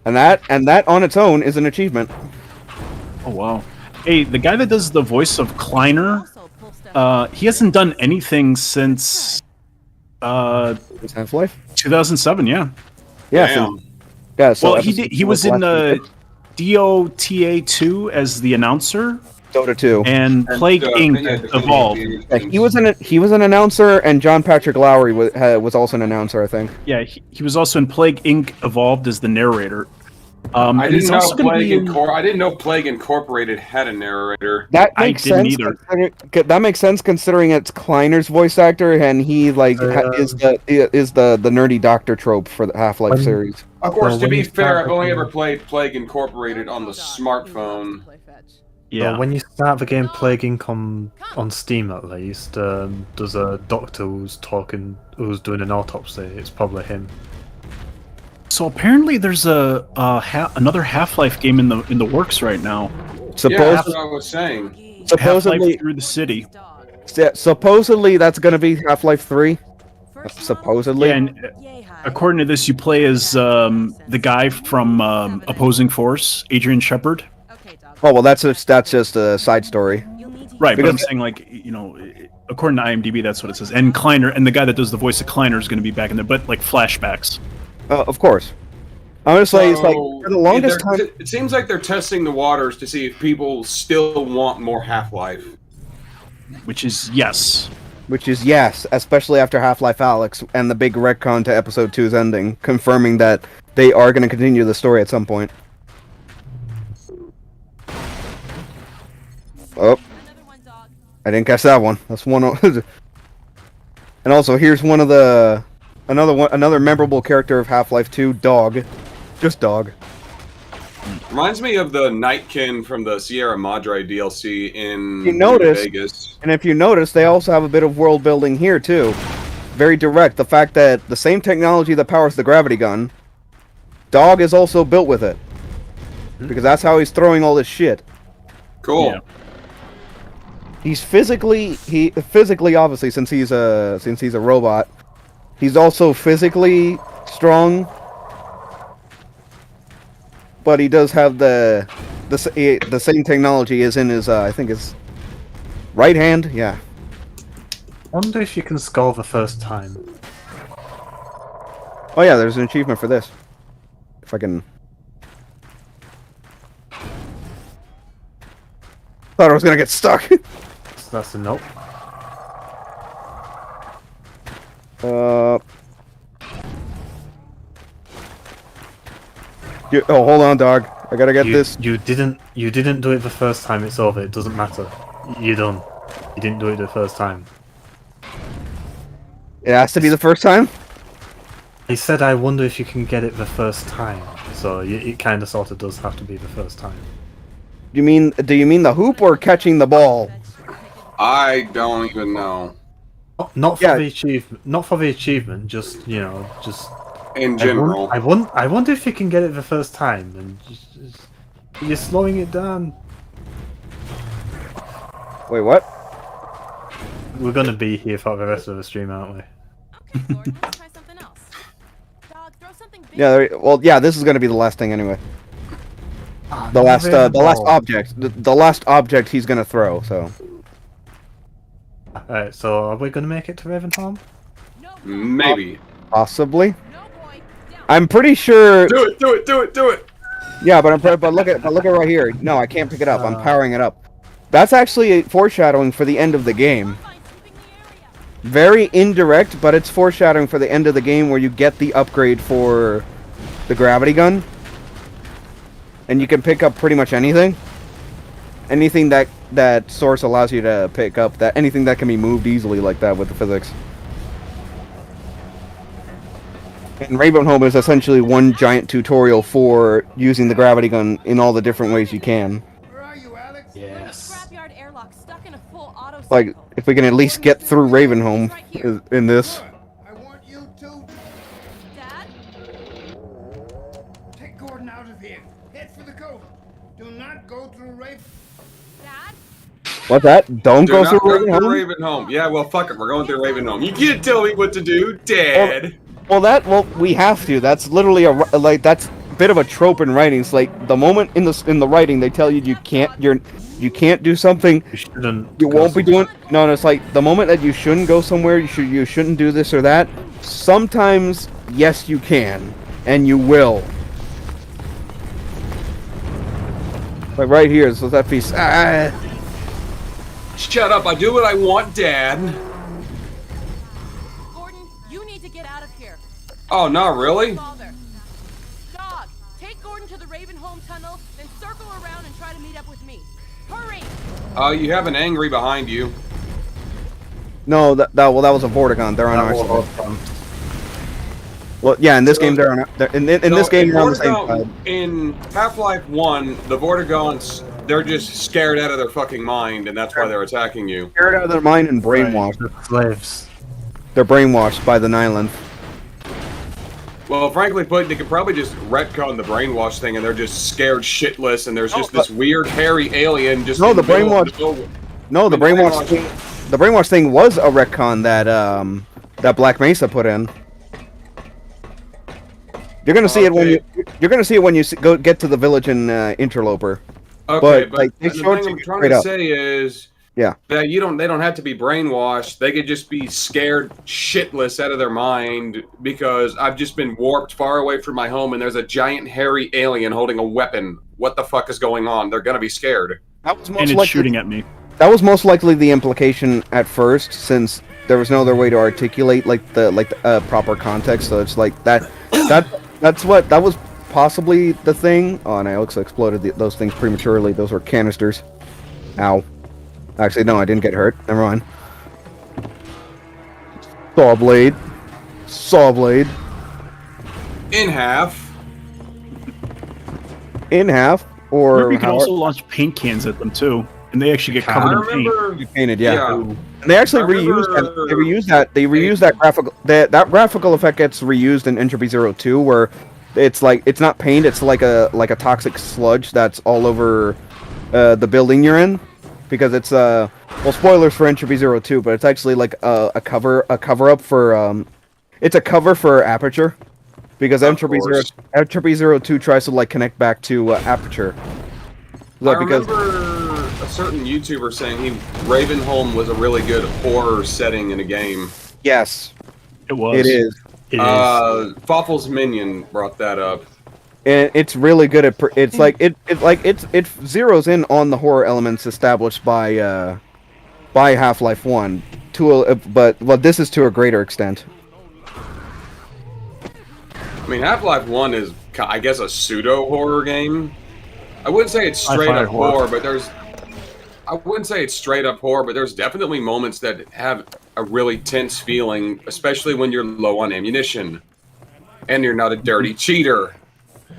S2: And that on its own is an achievement.
S4: Oh wow. Hey, the guy that does the voice of Kleiner, he hasn't done anything since
S2: Half-Life
S4: 2007. Yeah.
S2: Yeah. Yeah. So
S4: well, he was in DOTA 2 as the announcer.
S2: Dota 2
S4: and Plague Inc. Evolved.
S2: Yeah, he was an announcer, and John Patrick Lowry was also an announcer, I think.
S4: Yeah, he was also in Plague Inc. Evolved as the narrator.
S3: I didn't know Plague Incorporated had a narrator.
S2: That makes sense. That makes sense considering it's Kleiner's voice actor, and he is the nerdy doctor trope for the Half-Life series.
S3: Of course, to be fair, I've only ever played Plague Incorporated on the smartphone.
S4: Yeah.
S5: Well, when you start the game Plague Inc. on Steam at least, there's a doctor who's doing an autopsy. It's probably him.
S4: So apparently there's another Half-Life game in the works right now.
S3: That's what I was saying.
S2: Supposedly
S4: Half-Life Through the City.
S2: Supposedly that's going to be Half-Life 3. Supposedly.
S4: Yeah, and according to this, you play as the guy from Opposing Force, Adrian Shepard.
S2: Oh well, that's just a side story.
S4: Right, but I'm saying according to IMDb, that's what it says. And Kleiner, and the guy that does the voice of Kleiner is going to be back in there, but like flashbacks.
S2: Of course. Honestly, it's like for the longest time.
S3: It seems like they're testing the waters to see if people still want more Half-Life.
S4: Which is yes.
S2: Especially after Half-Life Alyx and the big retcon to Episode 2's ending, confirming that they are going to continue the story at some point. Oh, I didn't catch that one. That's one. And also, here's another memorable character of Half-Life 2, Dog. Just Dog.
S3: Reminds me of the Nightkin from the Sierra Madre DLC in Vegas.
S2: And if you notice, they also have a bit of world building here too. Very direct. The fact that the same technology that powers the gravity gun, Dog is also built with it. because that's how he's throwing all this shit.
S3: Cool.
S4: Yeah.
S2: He's physically obviously since he's a robot, he's also physically strong. But he does have the same technology as in his I think his right hand. Yeah.
S5: Wonder if you can score the first time.
S2: Oh yeah, there's an achievement for this. If I can. Thought I was gonna get stuck.
S5: So that's a nope.
S2: Oh, hold on, dog. I gotta get this.
S5: You didn't do it the first time. It's over. It doesn't matter. You're done. You didn't do it the first time.
S2: It has to be the first time.
S5: He said, "I wonder if you can get it the first time." So it kind of, sort of, does have to be the first time.
S2: Do you mean the hoop or catching the ball?
S3: I don't even know.
S5: Not for the achievement. Not for the achievement. Just just
S3: in general.
S5: I wonder if you can get it the first time, and just you're slowing it down.
S2: Wait, what?
S5: We're gonna be here for the rest of the stream, aren't we?
S2: Yeah. Well, yeah. This is gonna be the last thing anyway. The last object. The last object he's gonna throw. So.
S5: Alright. So are we gonna make it to Ravenholm?
S3: Maybe.
S2: Possibly. I'm pretty sure.
S3: Do it.
S2: Yeah, but look at right here. No, I can't pick it up. I'm powering it up. That's actually a foreshadowing for the end of the game. Very indirect, but it's foreshadowing for the end of the game where you get the upgrade for the gravity gun. And you can pick up pretty much anything. Anything that source allows you to pick up, anything that can be moved easily like that with the physics. And Ravenholm is essentially one giant tutorial for using the gravity gun in all the different ways you can.
S5: Yes.
S2: Like, if we can at least get through Ravenholm in this.
S15: I want you to... Dad? Take Gordon out of here. Head for the coast. Do not go through Raven... Dad?
S2: What's that? Don't
S3: Do
S2: go
S3: not
S2: through
S3: go
S2: Ravenholm?
S3: Ravenholm. Yeah, well, fuck it. We're going through Ravenholm. You can't tell me what to do, Dad.
S2: Well, we have to. That's literally that's a bit of a trope in writing. It's like the moment in the writing they tell you you can't do something, you won't be doing. No, it's like the moment that you shouldn't go somewhere, you shouldn't do this or that. Sometimes, yes, you can, and you will. Like right here, so that piece.
S3: Shut up! I do what I want, Dad.
S8: Gordon, you need to get out of here.
S3: Oh, not really.
S8: Dog, take Gordon to the Ravenholm tunnel, then circle around and try to meet up with me. Hurry!
S3: You have an angry behind you.
S2: No, that was a Vorticon. They're on our side. Well, yeah, in this game they're on. In this game they're on the same side.
S3: In Half-Life 1, the Vortigons, they're just scared out of their fucking mind, and that's why they're attacking you.
S2: Scared out of their mind and brainwashed.
S5: They're slaves.
S2: They're brainwashed by the Nyland.
S3: Well, frankly put, they could probably just retcon the brainwash thing, and they're just scared shitless, and there's just this weird hairy alien just.
S2: No, the brainwash. No, the brainwash thing. The brainwash thing was a retcon that Black Mesa put in. You're gonna see it when you get to the village in Interloper.
S3: Okay, but
S2: like,
S3: the thing I'm trying to say is,
S2: yeah,
S3: that they don't have to be brainwashed. They could just be scared shitless out of their mind because I've just been warped far away from my home and there's a giant hairy alien holding a weapon. What the fuck is going on? They're gonna be scared.
S2: That was
S4: and it's shooting at me. That
S2: was most likely the implication at first, since there was no other way to articulate the proper context. So it's like that was possibly the thing. Oh, and I also exploded those things prematurely. Those were canisters. Ow. Actually, no, I didn't get hurt. Never mind. Saw blade.
S3: In half.
S2: Or
S4: remember you can also launch paint cans at them too, and they actually get covered in paint.
S2: You painted, yeah. And they actually reused that. They reused that graphical. That graphical effect gets reused in Entropy 02, where it's like it's not paint. It's like a toxic sludge that's all over the building you're in, because it's well, spoilers for Entropy 02, but it's actually like a cover up for it's a cover for Aperture, because Entropy 02 tries to like connect back to Aperture.
S3: I remember a certain YouTuber saying Ravenholm was a really good horror setting in a game.
S2: Yes,
S4: it was.
S2: It is.
S3: Fawful's Minion brought that up.
S2: And it's really good at. It's like it zeroes in on the horror elements established by Half-Life 1 but this is to a greater extent.
S3: I mean, Half-Life 1 is, I guess, a pseudo horror game. I wouldn't say it's straight up horror, but there's. I wouldn't say it's straight up horror, but there's definitely moments that have a really tense feeling, especially when you're low on ammunition, and you're not a dirty cheater.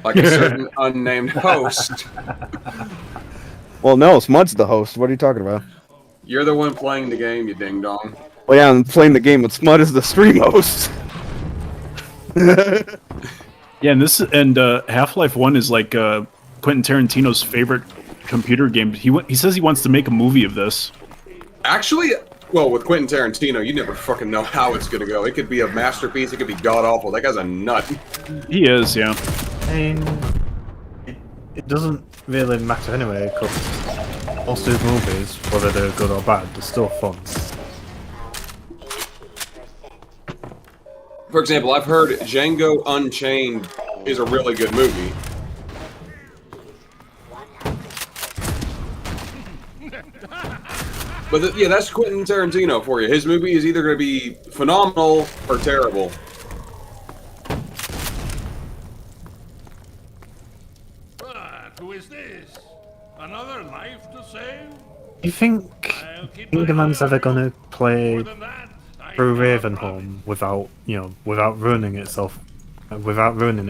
S3: Like a certain unnamed host.
S2: Well, no, Smud's the host. What are you talking about?
S3: You're the one playing the game, you ding dong.
S2: Well, yeah, I'm playing the game, but Smud is the stream host.
S4: Yeah, and Half-Life 1 is like Quentin Tarantino's favorite computer game. He says he wants to make a movie of this.
S3: Actually, well, with Quentin Tarantino, you never fucking know how it's gonna go. It could be a masterpiece. It could be god awful. That guy's a nut.
S4: He is, yeah.
S5: I mean, it doesn't really matter anyway, because most of his movies, whether they're good or bad, they're still fun.
S3: For example, I've heard Django Unchained is a really good movie. But yeah, that's Quentin Tarantino for you. His movie is either going to be phenomenal or terrible.
S13: Who is this? Another life to save?
S5: Do you think Gingaman's ever gonna play through Ravenholm without ruining it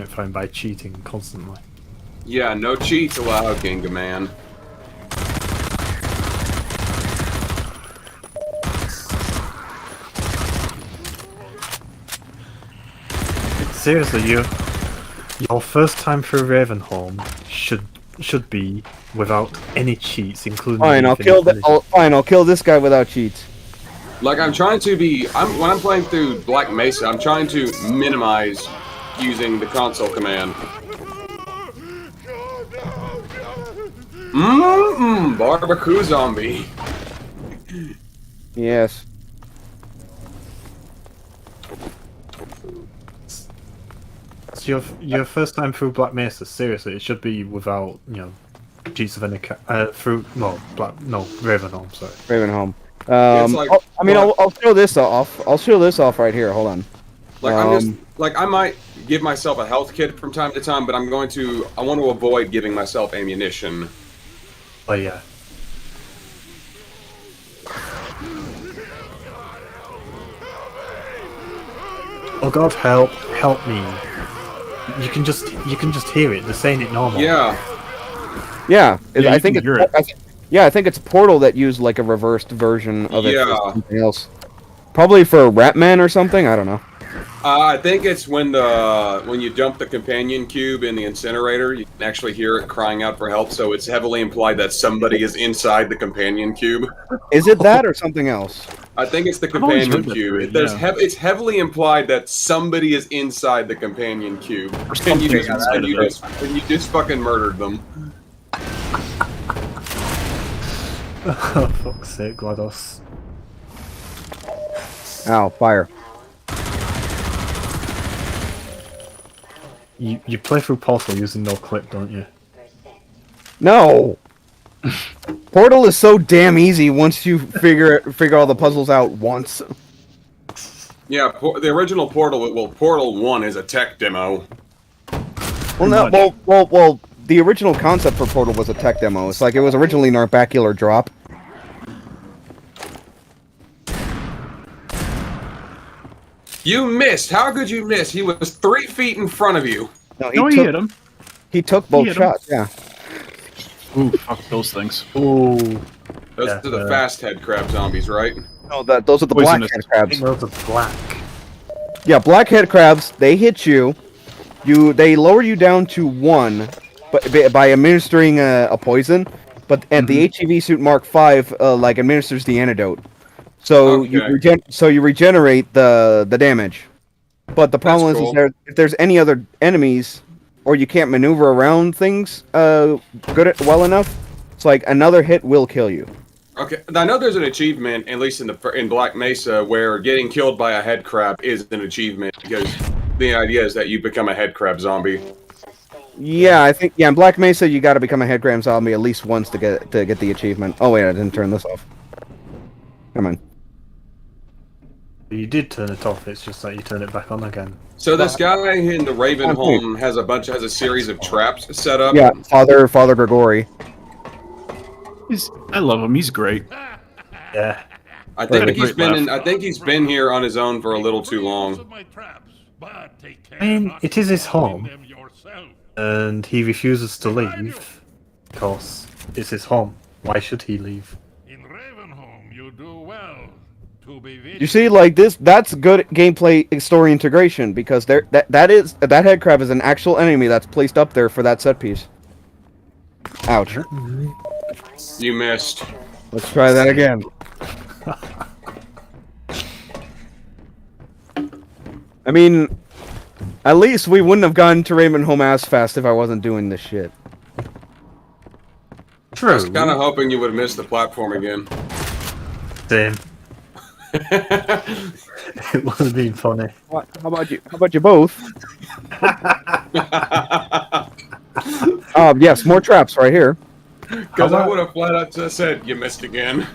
S5: for him by cheating constantly?
S3: Yeah, no cheats allowed, Gingaman.
S5: Seriously, your first time through Ravenholm should be without any cheats, including.
S2: Fine, I'll kill this guy without cheats.
S3: Like I'm trying to be, when I'm playing through Black Mesa, I'm trying to minimize using the console command. Barbecue zombie.
S2: Yes.
S5: So your first time through Black Mesa, seriously, it should be without cheats of any Ravenholm. Sorry,
S2: Ravenholm. I'll show this off. I'll show this off right here. Hold on.
S3: Like I might give myself a health kit from time to time, but I want to avoid giving myself ammunition.
S5: Oh yeah. Oh God, help me! You can just hear it. They're saying it normal.
S3: Yeah.
S2: Yeah, I think it's Portal that used like a reversed version of it for something else. Probably for Ratman or something. I don't know.
S3: I think it's when you dump the companion cube in the incinerator, you can actually hear it crying out for help. So it's heavily implied that somebody is inside the companion cube.
S2: Is it that or something else?
S3: I think it's the companion cube. It's heavily implied that somebody is inside the companion cube, and you just fucking murdered them.
S5: Oh, fuck's sake, GLaDOS.
S2: Ow, fire.
S5: You play through Portal using no clip, don't you?
S2: No! Portal is so damn easy once you figure all the puzzles out once.
S3: Yeah, the original Portal, Portal 1 is a tech demo.
S2: Well, the original concept for Portal was a tech demo. It's like it was originally an orbicular drop.
S3: You missed! How could you miss? He was 3 feet in front of you.
S2: No, he hit him. He took both shots, yeah.
S4: Ooh, fuck those things.
S5: Ooh.
S3: Those are the fast Headcrab zombies, right?
S2: No, those are the black Headcrabs.
S5: Those are black.
S2: Yeah, black Headcrabs, they hit you, they lower you down to 1, but by administering a poison. But and the HEV suit Mark V like administers the antidote, so you regenerate the damage. But the problem is if there's any other enemies, or you can't maneuver around things well enough, it's like another hit will kill you.
S3: Okay, I know there's an achievement, at least in Black Mesa, where getting killed by a headcrab is an achievement because the idea is that you become a headcrab zombie.
S2: Yeah, I think in Black Mesa you got to become a headcrab zombie at least once to get the achievement. Oh wait, I didn't turn this off. Come on.
S5: You did turn it off. It's just that you turn it back on again.
S3: So this guy in the Ravenholm has a series of traps set up.
S2: Yeah, Father Grigori.
S4: I love him. He's great.
S5: Yeah.
S3: I think he's been here on his own for a little too long.
S5: I mean, it is his home, and he refuses to leave because it's his home. Why should he leave?
S13: In Ravenholm, you do well to be
S2: You see, like that's good gameplay story integration because that headcrab is an actual enemy that's placed up there for that set piece. Ouch.
S3: You missed.
S2: Let's try that again. I mean, at least we wouldn't have gotten to Ravenholm as fast if I wasn't doing this shit.
S3: True. I was kind of hoping you would have missed the platform again.
S5: Same. It would have been funny.
S2: How about you? How about you both? Yes, more traps right here.
S3: Because I would have flat out just said you missed again.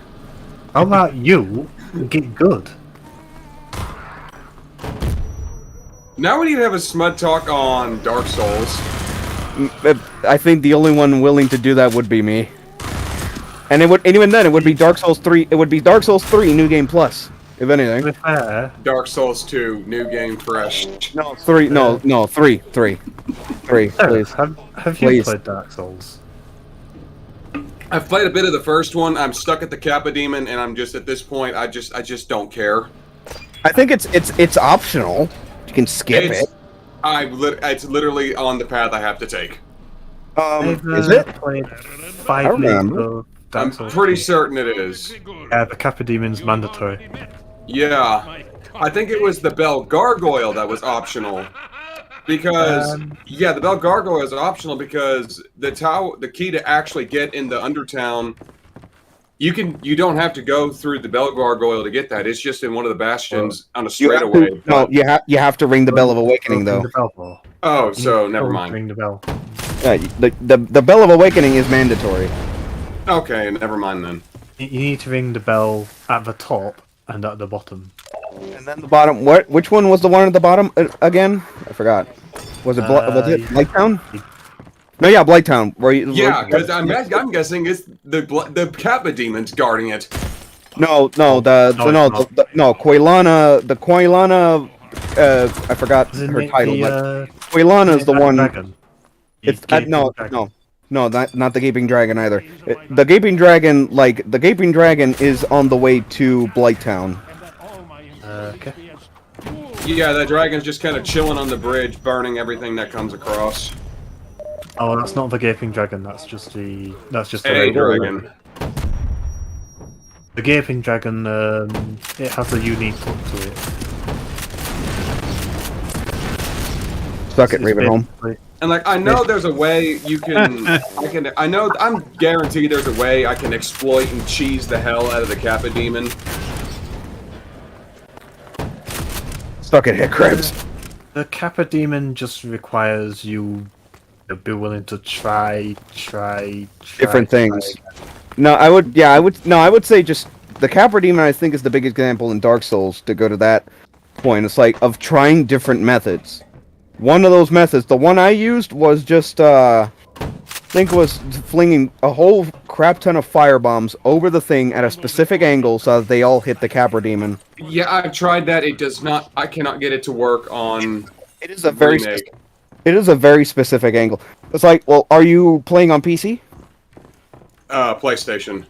S5: How about you get good?
S3: Now we need to have a Smudtalk on Dark Souls.
S2: I think the only one willing to do that would be me. And even then, it would be Dark Souls 3. It would be Dark Souls 3 New Game Plus, if anything.
S3: Dark Souls 2 New Game Fresh.
S2: No, 3. No, 3. 3. 3. Please.
S5: Have you played Dark Souls?
S3: I've played a bit of the first one. I'm stuck at the Kappa Demon, and I'm just at this point. I just don't care.
S2: I think it's optional. You can skip it.
S3: It's literally on the path I have to take.
S2: Is it?
S5: Played 5 minutes of Dark Souls.
S3: I'm pretty certain it is.
S5: Yeah, the Kappa Demon's mandatory.
S3: Yeah, I think it was the Bell Gargoyle that was optional. Because the Bell Gargoyle is optional because the key to actually get in the Undertown, you don't have to go through the Bell Gargoyle to get that. It's just in one of the bastions on a straightaway.
S2: You have to ring the Bell of Awakening though.
S3: Oh, so never mind.
S5: Ring the bell.
S2: Yeah, the Bell of Awakening is mandatory.
S3: Okay, never mind then.
S5: You need to ring the bell at the top and at the bottom.
S2: And then the bottom. Which one was the one at the bottom again? I forgot. Was it Blighttown? No, yeah, Blighttown.
S3: Because I'm guessing it's the Kappa Demon's guarding it.
S2: No, Quailana. The Quailana. I forgot her title. Quailana is the one. It's no, not the Gaping Dragon either. The Gaping Dragon, the Gaping Dragon is on the way to Blighttown.
S5: Okay.
S3: Yeah, that dragon's just kind of chilling on the bridge, burning everything that comes across.
S5: Oh, that's not the Gaping Dragon. That's just the
S3: dragon.
S5: The Gaping Dragon, it has a unique look to it.
S2: Suck it, Ravenholm.
S3: And I know there's a way you can. I'm guaranteed there's a way I can exploit and cheese the hell out of the Kappa Demon.
S2: Stuck at Headcrabs.
S5: The Kappa Demon just requires you to be willing to try
S2: different things. I would say just the Kappa Demon. I think is the big example in Dark Souls to go to that point. It's of trying different methods. One of those methods, the one I used was just I think it was flinging a whole crap ton of firebombs over the thing at a specific angle so that they all hit the Kappa Demon.
S3: Yeah, I've tried that. It does not. I cannot get it to work on.
S2: It is a very specific angle. It's well, are you playing on PC?
S3: PlayStation.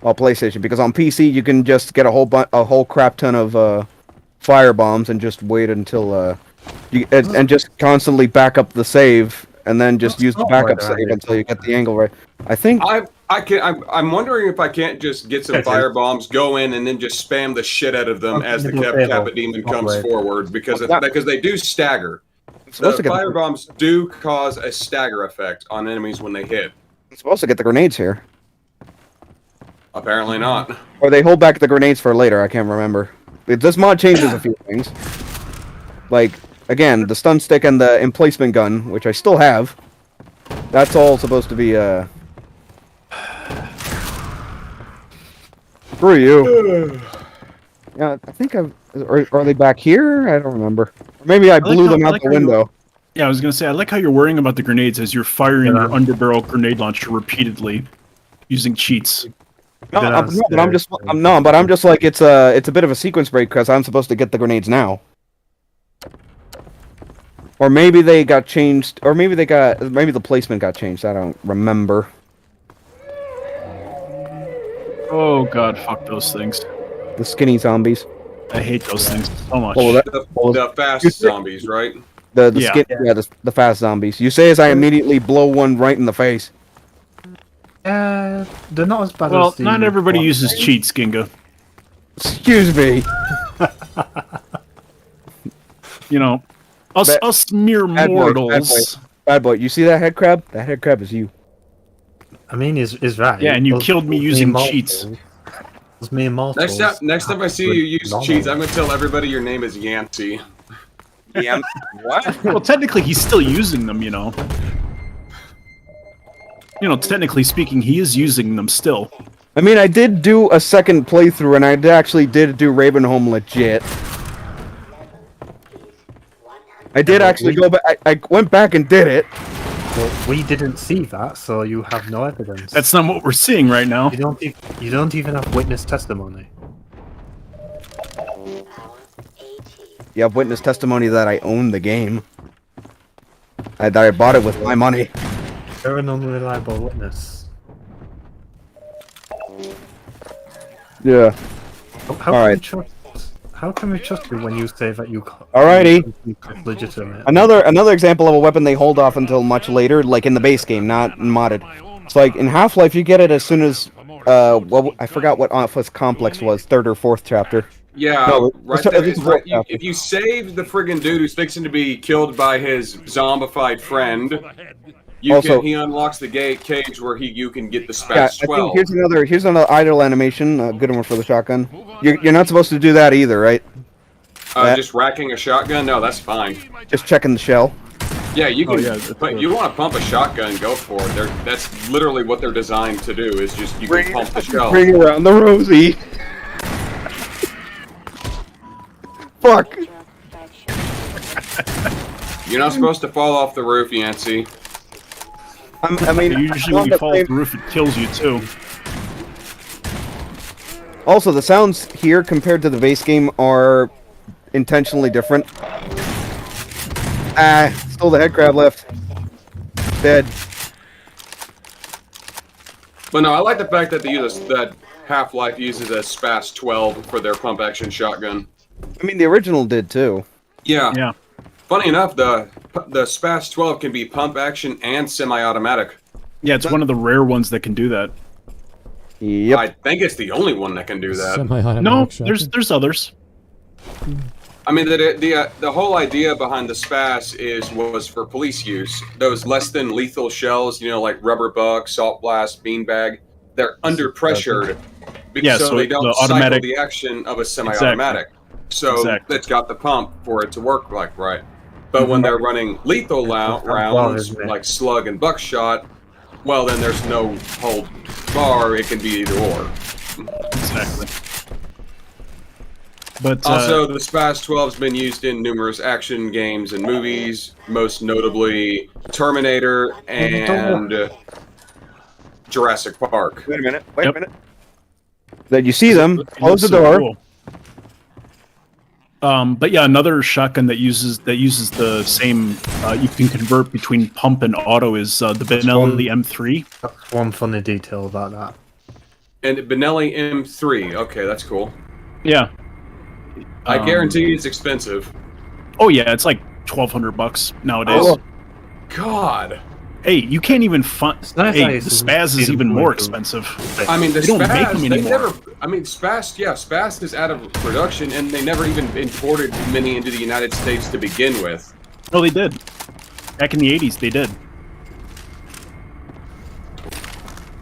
S2: Oh, PlayStation, because on PC you can just get a whole crap ton of firebombs and just wait until And just constantly back up the save, and then just use the backup save until you get the angle right. I think
S3: I'm wondering if I can't just get some fire bombs, go in, and then just spam the shit out of them as the Kappa Demon comes forward because they do stagger. The fire bombs do cause a stagger effect on enemies when they hit.
S2: I'm supposed to get the grenades here.
S3: Apparently not.
S2: Or they hold back the grenades for later. I can't remember. This mod changes a few things. Like, again, the stun stick and the emplacement gun, which I still have. That's all supposed to be, Screw you. Yeah, I think are they back here? I don't remember. Or maybe I blew them out the window.
S4: Yeah, I was gonna say, I like how you're worrying about the grenades as you're firing your underbarrel grenade launcher repeatedly using cheats.
S2: But I'm just like it's a bit of a sequence break because I'm supposed to get the grenades now. Or maybe they got changed, or maybe the placement got changed. I don't remember.
S4: Oh god, fuck those things.
S2: The skinny zombies.
S4: I hate those things so much.
S3: The fast zombies, right?
S2: The fast zombies. You say as I immediately blow one right in the face.
S5: They're not as bad
S4: well,
S5: as the...
S4: not everybody uses cheats, Ginga.
S2: Excuse me.
S4: You know, us mere mortals.
S2: Bad boy, you see that head crab? That head crab is you.
S5: I mean, is right.
S4: Yeah, and you killed me using cheats.
S5: It's me immortals.
S3: Next time I see you use cheats, I'm gonna tell everybody your name is Yancey.
S2: What?
S4: Well, technically, he's still using them, you know. You know, technically speaking, he is using them still.
S2: I mean, I did do a second playthrough, and I actually did do Ravenholm legit. I did actually go back. I went back and did it.
S5: Well, we didn't see that, so you have no evidence.
S4: That's not what we're seeing right now.
S5: You don't even have witness testimony.
S2: You have witness testimony that I own the game. That I bought it with my money.
S5: You're an unreliable witness.
S2: Yeah.
S5: How can we trust you when you say that you
S2: Alrighty.
S5: legitimate?
S2: Another example of a weapon they hold off until much later, like in the base game, not modded. It's like in Half-Life, you get it as soon as well, I forgot what Office Complex was, 3rd or 4th chapter.
S3: Yeah, no, right there. If you save the friggin' dude who's fixing to be killed by his zombified friend, he unlocks the cage where you can get the Spaz 12.
S2: I think here's another idle animation, a good one for the shotgun. You're not supposed to do that either, right?
S3: Just racking a shotgun? No, that's fine.
S2: Just checking the shell.
S3: Yeah, you can. But you want to pump a shotgun? Go for it. That's literally what they're designed to do. Is just you can pump the shell.
S2: Bring around the Rosie. Fuck.
S3: You're not supposed to fall off the roof, Yancey.
S2: I mean,
S4: usually when you fall off the roof, it kills you too.
S2: Also, the sounds here compared to the base game are intentionally different. Still the head crab left. Dead.
S3: But no, I like the fact that that Half-Life uses a Spaz 12 for their pump action shotgun.
S2: I mean, the original did too.
S3: Yeah. Funny enough, the Spaz 12 can be pump action and semi-automatic.
S4: Yeah, it's one of the rare ones that can do that.
S2: Yep.
S3: I think it's the only one that can do that.
S4: No, there's others.
S3: I mean, the whole idea behind the Spaz was for police use. Those less than lethal shells, you know, like rubber bug, salt blast, beanbag, they're under pressured, so they don't cycle the action of a semi-automatic. So it's got the pump for it to work right. But when they're running lethal rounds, like slug and buckshot, well, then there's no hold bar. It can be either or.
S4: Exactly. But
S3: also, the Spaz 12 has been used in numerous action games and movies, most notably Terminator and Jurassic Park.
S2: Wait a minute. That you see them, close the door.
S4: Cool. But yeah, another shotgun that uses the same. You can convert between pump and auto is the Benelli M3.
S5: That's one funny detail about that.
S3: And Benelli M3. Okay, that's cool.
S4: Yeah.
S3: I guarantee it's expensive.
S4: Oh yeah, it's like $1,200 nowadays.
S3: Oh, God.
S4: Hey, you can't even find. Hey, the Spaz is even more expensive.
S3: I mean, the
S4: they don't make
S3: Spaz,
S4: them
S3: they
S4: anymore.
S3: never. I mean, Spaz is out of production, and they never even imported many into the United States to begin with.
S4: No, they did. Back in the 80s, they did.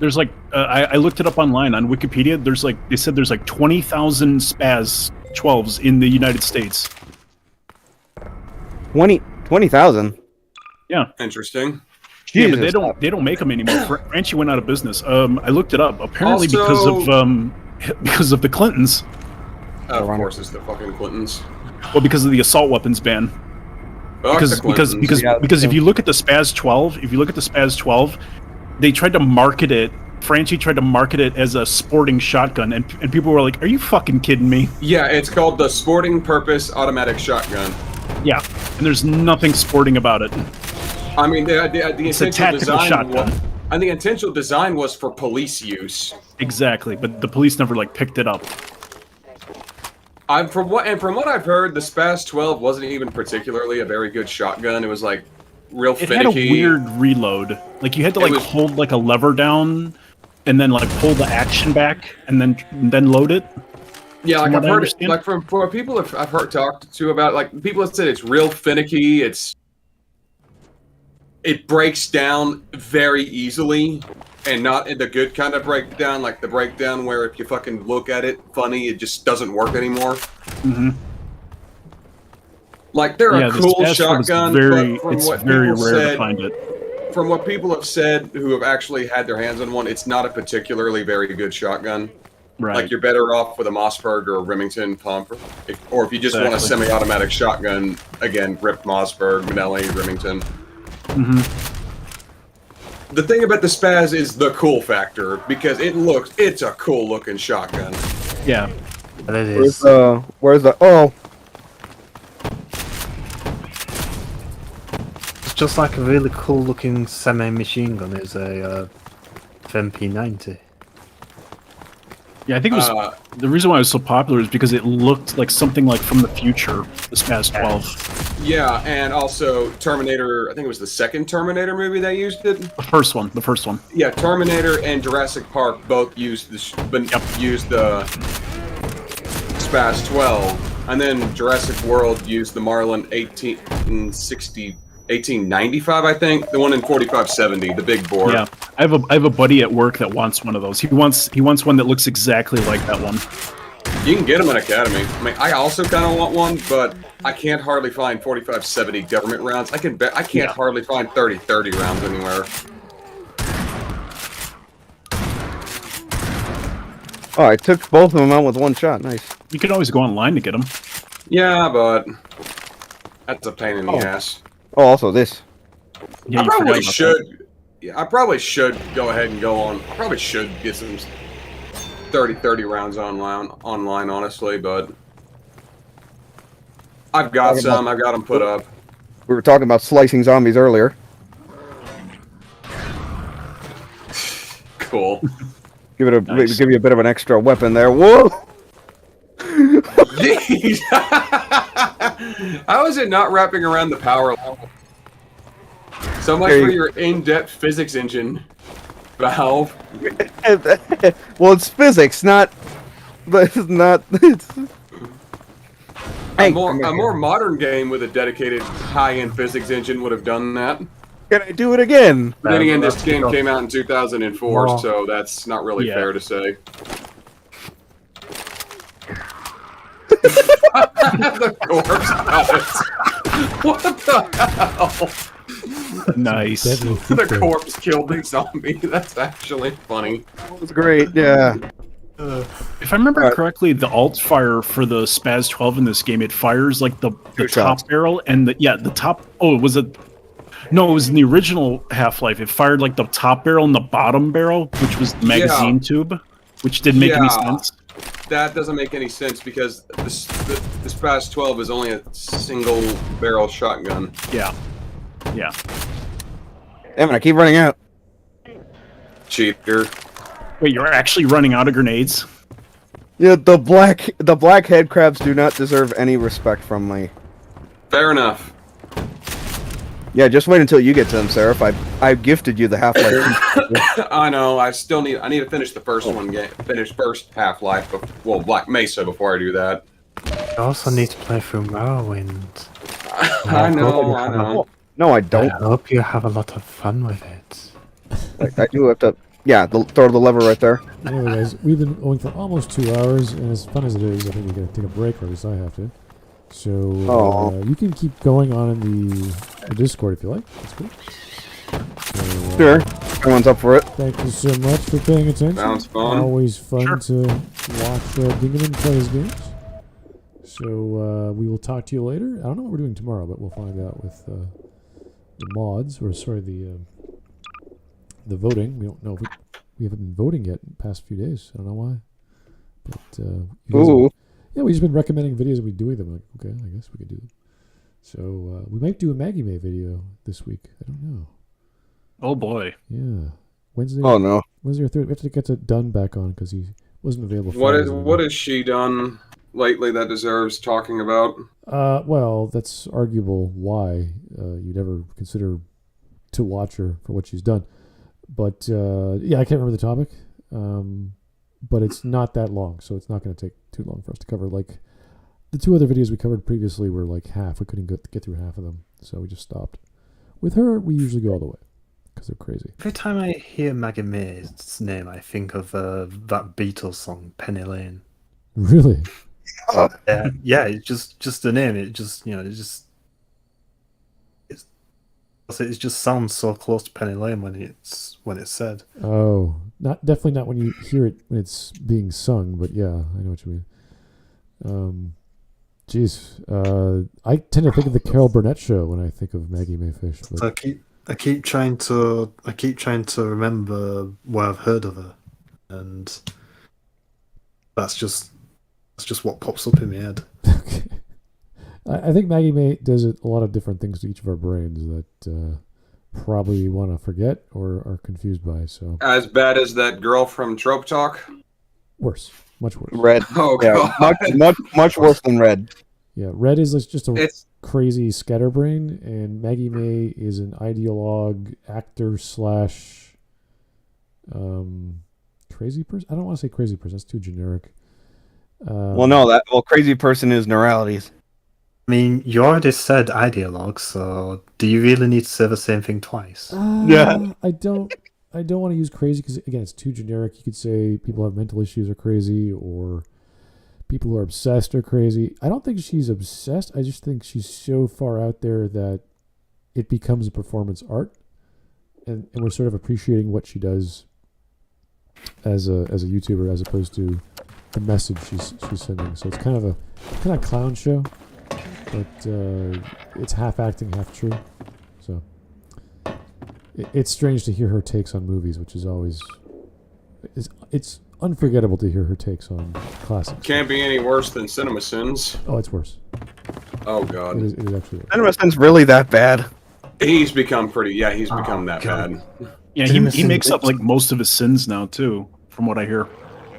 S4: There's like, I looked it up online on Wikipedia. There's like, they said there's like 20,000 Spaz 12s in the United States.
S2: 20,000.
S4: Yeah.
S3: Interesting.
S4: Yeah, but they don't make them anymore. Franchi went out of business. I looked it up. Apparently because of the Clintons.
S3: Of course, it's the fucking Clintons.
S4: Well, because of the assault weapons ban. Because if you look at the Spaz 12, they tried to market it. Franchi tried to market it as a sporting shotgun, and people were like, "Are you fucking kidding me?"
S3: Yeah, it's called the Sporting Purpose Automatic Shotgun.
S4: Yeah, and there's nothing sporting about it.
S3: I mean, the
S4: It's a
S3: intentional
S4: tactical
S3: design
S4: shotgun.
S3: and the intentional design was for police use.
S4: Exactly, but the police never like picked it up.
S3: From what I've heard, the Spaz 12 wasn't even particularly a very good shotgun. It was like real
S4: It
S3: finicky.
S4: had a weird reload. Like you had to like hold like a lever down, and then like pull the action back, and then load it.
S3: Yeah, like
S4: From
S3: I've
S4: what I
S3: heard,
S4: understand.
S3: like from people I've heard talked to about, like people have said it's real finicky. It breaks down very easily, and not in the good kind of breakdown, like the breakdown where if you fucking look at it funny, it just doesn't work anymore.
S4: Mm-hmm.
S3: Like they're
S4: Yeah,
S3: a
S4: the
S3: cool
S4: Spaz
S3: shotgun,
S4: very,
S3: but from
S4: it's
S3: what
S4: very
S3: people
S4: rare
S3: said,
S4: to find it.
S3: From what people have said who have actually had their hands on one, it's not a particularly very good shotgun.
S4: Right.
S3: Like you're better off with a Mossberg or a Remington pump, or if you just want a
S4: Exactly.
S3: semi-automatic shotgun, again, rip Mossberg, Manelli, Remington.
S4: Mm-hmm.
S3: The thing about the Spaz is the cool factor, because it's a cool looking shotgun.
S4: Yeah.
S5: And it is.
S2: Where's the oh?
S5: It's just like a really cool looking semi-machine gun. Is a MP90.
S4: Yeah, I think it was the reason why it was so popular is because it looked like something like from the future. The Spaz 12.
S3: Yeah, and also Terminator. I think it was the second Terminator movie that used it.
S4: The first one.
S3: Yeah, Terminator and Jurassic Park both used the Spaz 12, and then Jurassic World used the Marlin 1895, I think, the one in 4570, the big bore.
S4: Yeah, I have a buddy at work that wants one of those. He wants one that looks exactly like that one.
S3: You can get them at Academy. I mean, I also kind of want one, but I can't hardly find 4570 government rounds. I can't hardly find 3030 rounds anywhere.
S2: Oh, I took both of them out with one shot. Nice.
S4: You can always go online to get them.
S3: Yeah, but that's a pain in the ass.
S2: Oh, also this.
S4: Yeah,
S3: I probably should. Yeah, I probably should go ahead and go on. I probably should get some 30 rounds online, honestly, but I've got some. I've got them put up.
S2: We were talking about slicing zombies earlier.
S3: Cool.
S2: Give you a bit of an extra weapon there. Whoa!
S3: Jeez. How is it not wrapping around the power level? So much for your in-depth physics engine, Valve.
S2: Well, it's physics, not. But it's not.
S3: A more modern game with a dedicated high-end physics engine would have done that.
S2: Can I do it again?
S3: Then again, this game came out in 2004, so that's not really fair to say. The corpse pellet. What the hell?
S4: Nice.
S3: The corpse killed the zombie. That's actually funny.
S2: That was great, yeah.
S4: If I remember correctly, the alt fire for the Spaz 12 in this game, it fires like the top barrel and the top. Oh, was it? No, it was in the original Half-Life. It fired like the top barrel and the bottom barrel, which was the magazine tube, which didn't make any sense.
S3: That doesn't make any sense because the Spaz 12 is only a single barrel shotgun.
S4: Yeah. Yeah.
S2: Damn it, I keep running out.
S3: Cheater.
S4: Wait, you're actually running out of grenades?
S2: Yeah, the black headcrabs do not deserve any respect from me.
S3: Fair enough.
S2: Yeah, just wait until you get to them, Seraph. I gifted you the Half-Life.
S3: I know. I need to finish the first one. Finish first Half-Life. Well, Black Mesa before I do that.
S5: I also need to play through Morrowind.
S3: I know.
S2: No, I don't.
S5: I hope you have a lot of fun with it.
S2: I do have to. Yeah, throw the lever right there.
S1: Anyway, guys, we've been going for almost 2 hours, and as fun as it is, I think we're going to take a break, or at least I have to. So you can keep going on in the Discord if you like. That's cool. So,
S2: Sure. Everyone's up for it.
S1: Thank you so much for paying attention.
S3: Sounds fun.
S1: Always fun to watch Gingaman play his games. So we will talk to you later. I don't know what we're doing tomorrow, but we'll find out with the mods, or sorry, the voting. We don't know. We haven't been voting yet in the past few days. I don't know why. But yeah, we've just been recommending videos and we're doing them. Like, okay, I guess we could do them. So we might do a Maggie May video this week. I don't know.
S4: Oh boy.
S1: Yeah. Wednesday.
S2: Oh no.
S1: Wednesday or Thursday. We have to get to Dunn back on because he wasn't available.
S3: What has she done lately that deserves talking about?
S1: Well, that's arguable why you'd ever consider to watch her for what she's done. But yeah, I can't remember the topic. But it's not that long, so it's not going to take too long for us to cover. Like, the 2 other videos we covered previously were like half. We couldn't get through half of them, so we just stopped. With her, we usually go all the way, because they're crazy.
S5: Every time I hear Maggie May's name, I think of that Beatles song, Penny Lane.
S1: Really?
S5: Yeah, it's just the name. It just, it just sounds so close to Penny Lane when it's said.
S1: Oh, definitely not when you hear it when it's being sung, but yeah, I know what you mean. I tend to think of the Carol Burnett show when I think of Maggie May Fish. But...
S5: So I keep trying to remember where I've heard of her, and that's just what pops up in my head.
S1: Okay. I think Maggie May does a lot of different things to each of our brains that probably want to forget or are confused by. So
S3: As bad as that girl from Trope Talk?
S1: Worse. Much worse.
S2: Red.
S3: Oh,
S2: God. Yeah, much worse than Red.
S1: Yeah, Red is just a crazy scatterbrain, and Maggie May is an ideologue, actor / crazy person. I don't want to say crazy person. That's too generic.
S2: Crazy person is neuralities.
S5: I mean, you already said ideologue, so do you really need to say the same thing twice?
S1: Yeah. I don't want to use crazy because, again, it's too generic. You could say people have mental issues are crazy, or people who are obsessed are crazy. I don't think she's obsessed. I just think she's so far out there that it becomes a performance art, and we're sort of appreciating what she does as a YouTuber as opposed to the message she's sending. So it's kind of a clown show. But it's half acting, half true. So it's strange to hear her takes on movies, which is always it's unforgettable to hear her takes on classics.
S3: Can't be any worse than CinemaSins.
S1: Oh, it's worse.
S3: Oh God,
S1: it is actually worse.
S2: CinemaSins really that bad?
S3: He's become pretty. Yeah, he's become that bad.
S4: Yeah, he makes up like most of his sins now too, from what I hear.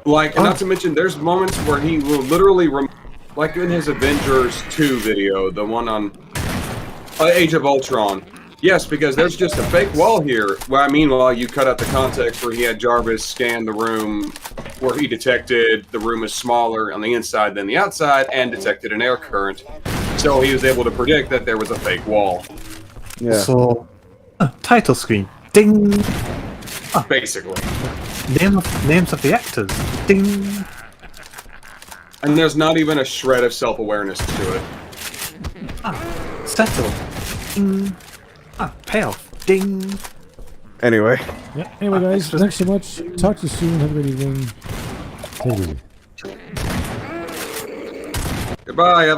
S3: Like, not to mention, there's moments where he will literally. Like in his Avengers 2 video, the one on Age of Ultron. Yes, because there's just a fake wall here. Well, I mean, you cut out the context where he had Jarvis scan the room, where he detected the room is smaller on the inside than the outside, and detected an air current. So he was able to predict that there was a fake wall.
S2: Yeah.
S5: So, title screen. Ding!
S3: Basically.
S5: Names of the actors. Ding!
S3: And there's not even a shred of self-awareness to it.
S5: Settle. Ding. Payoff. Ding.
S2: Anyway.
S1: Yeah. Anyway, guys, thanks so much. Talk to you soon. Have a great evening. Take it easy.
S3: Goodbye.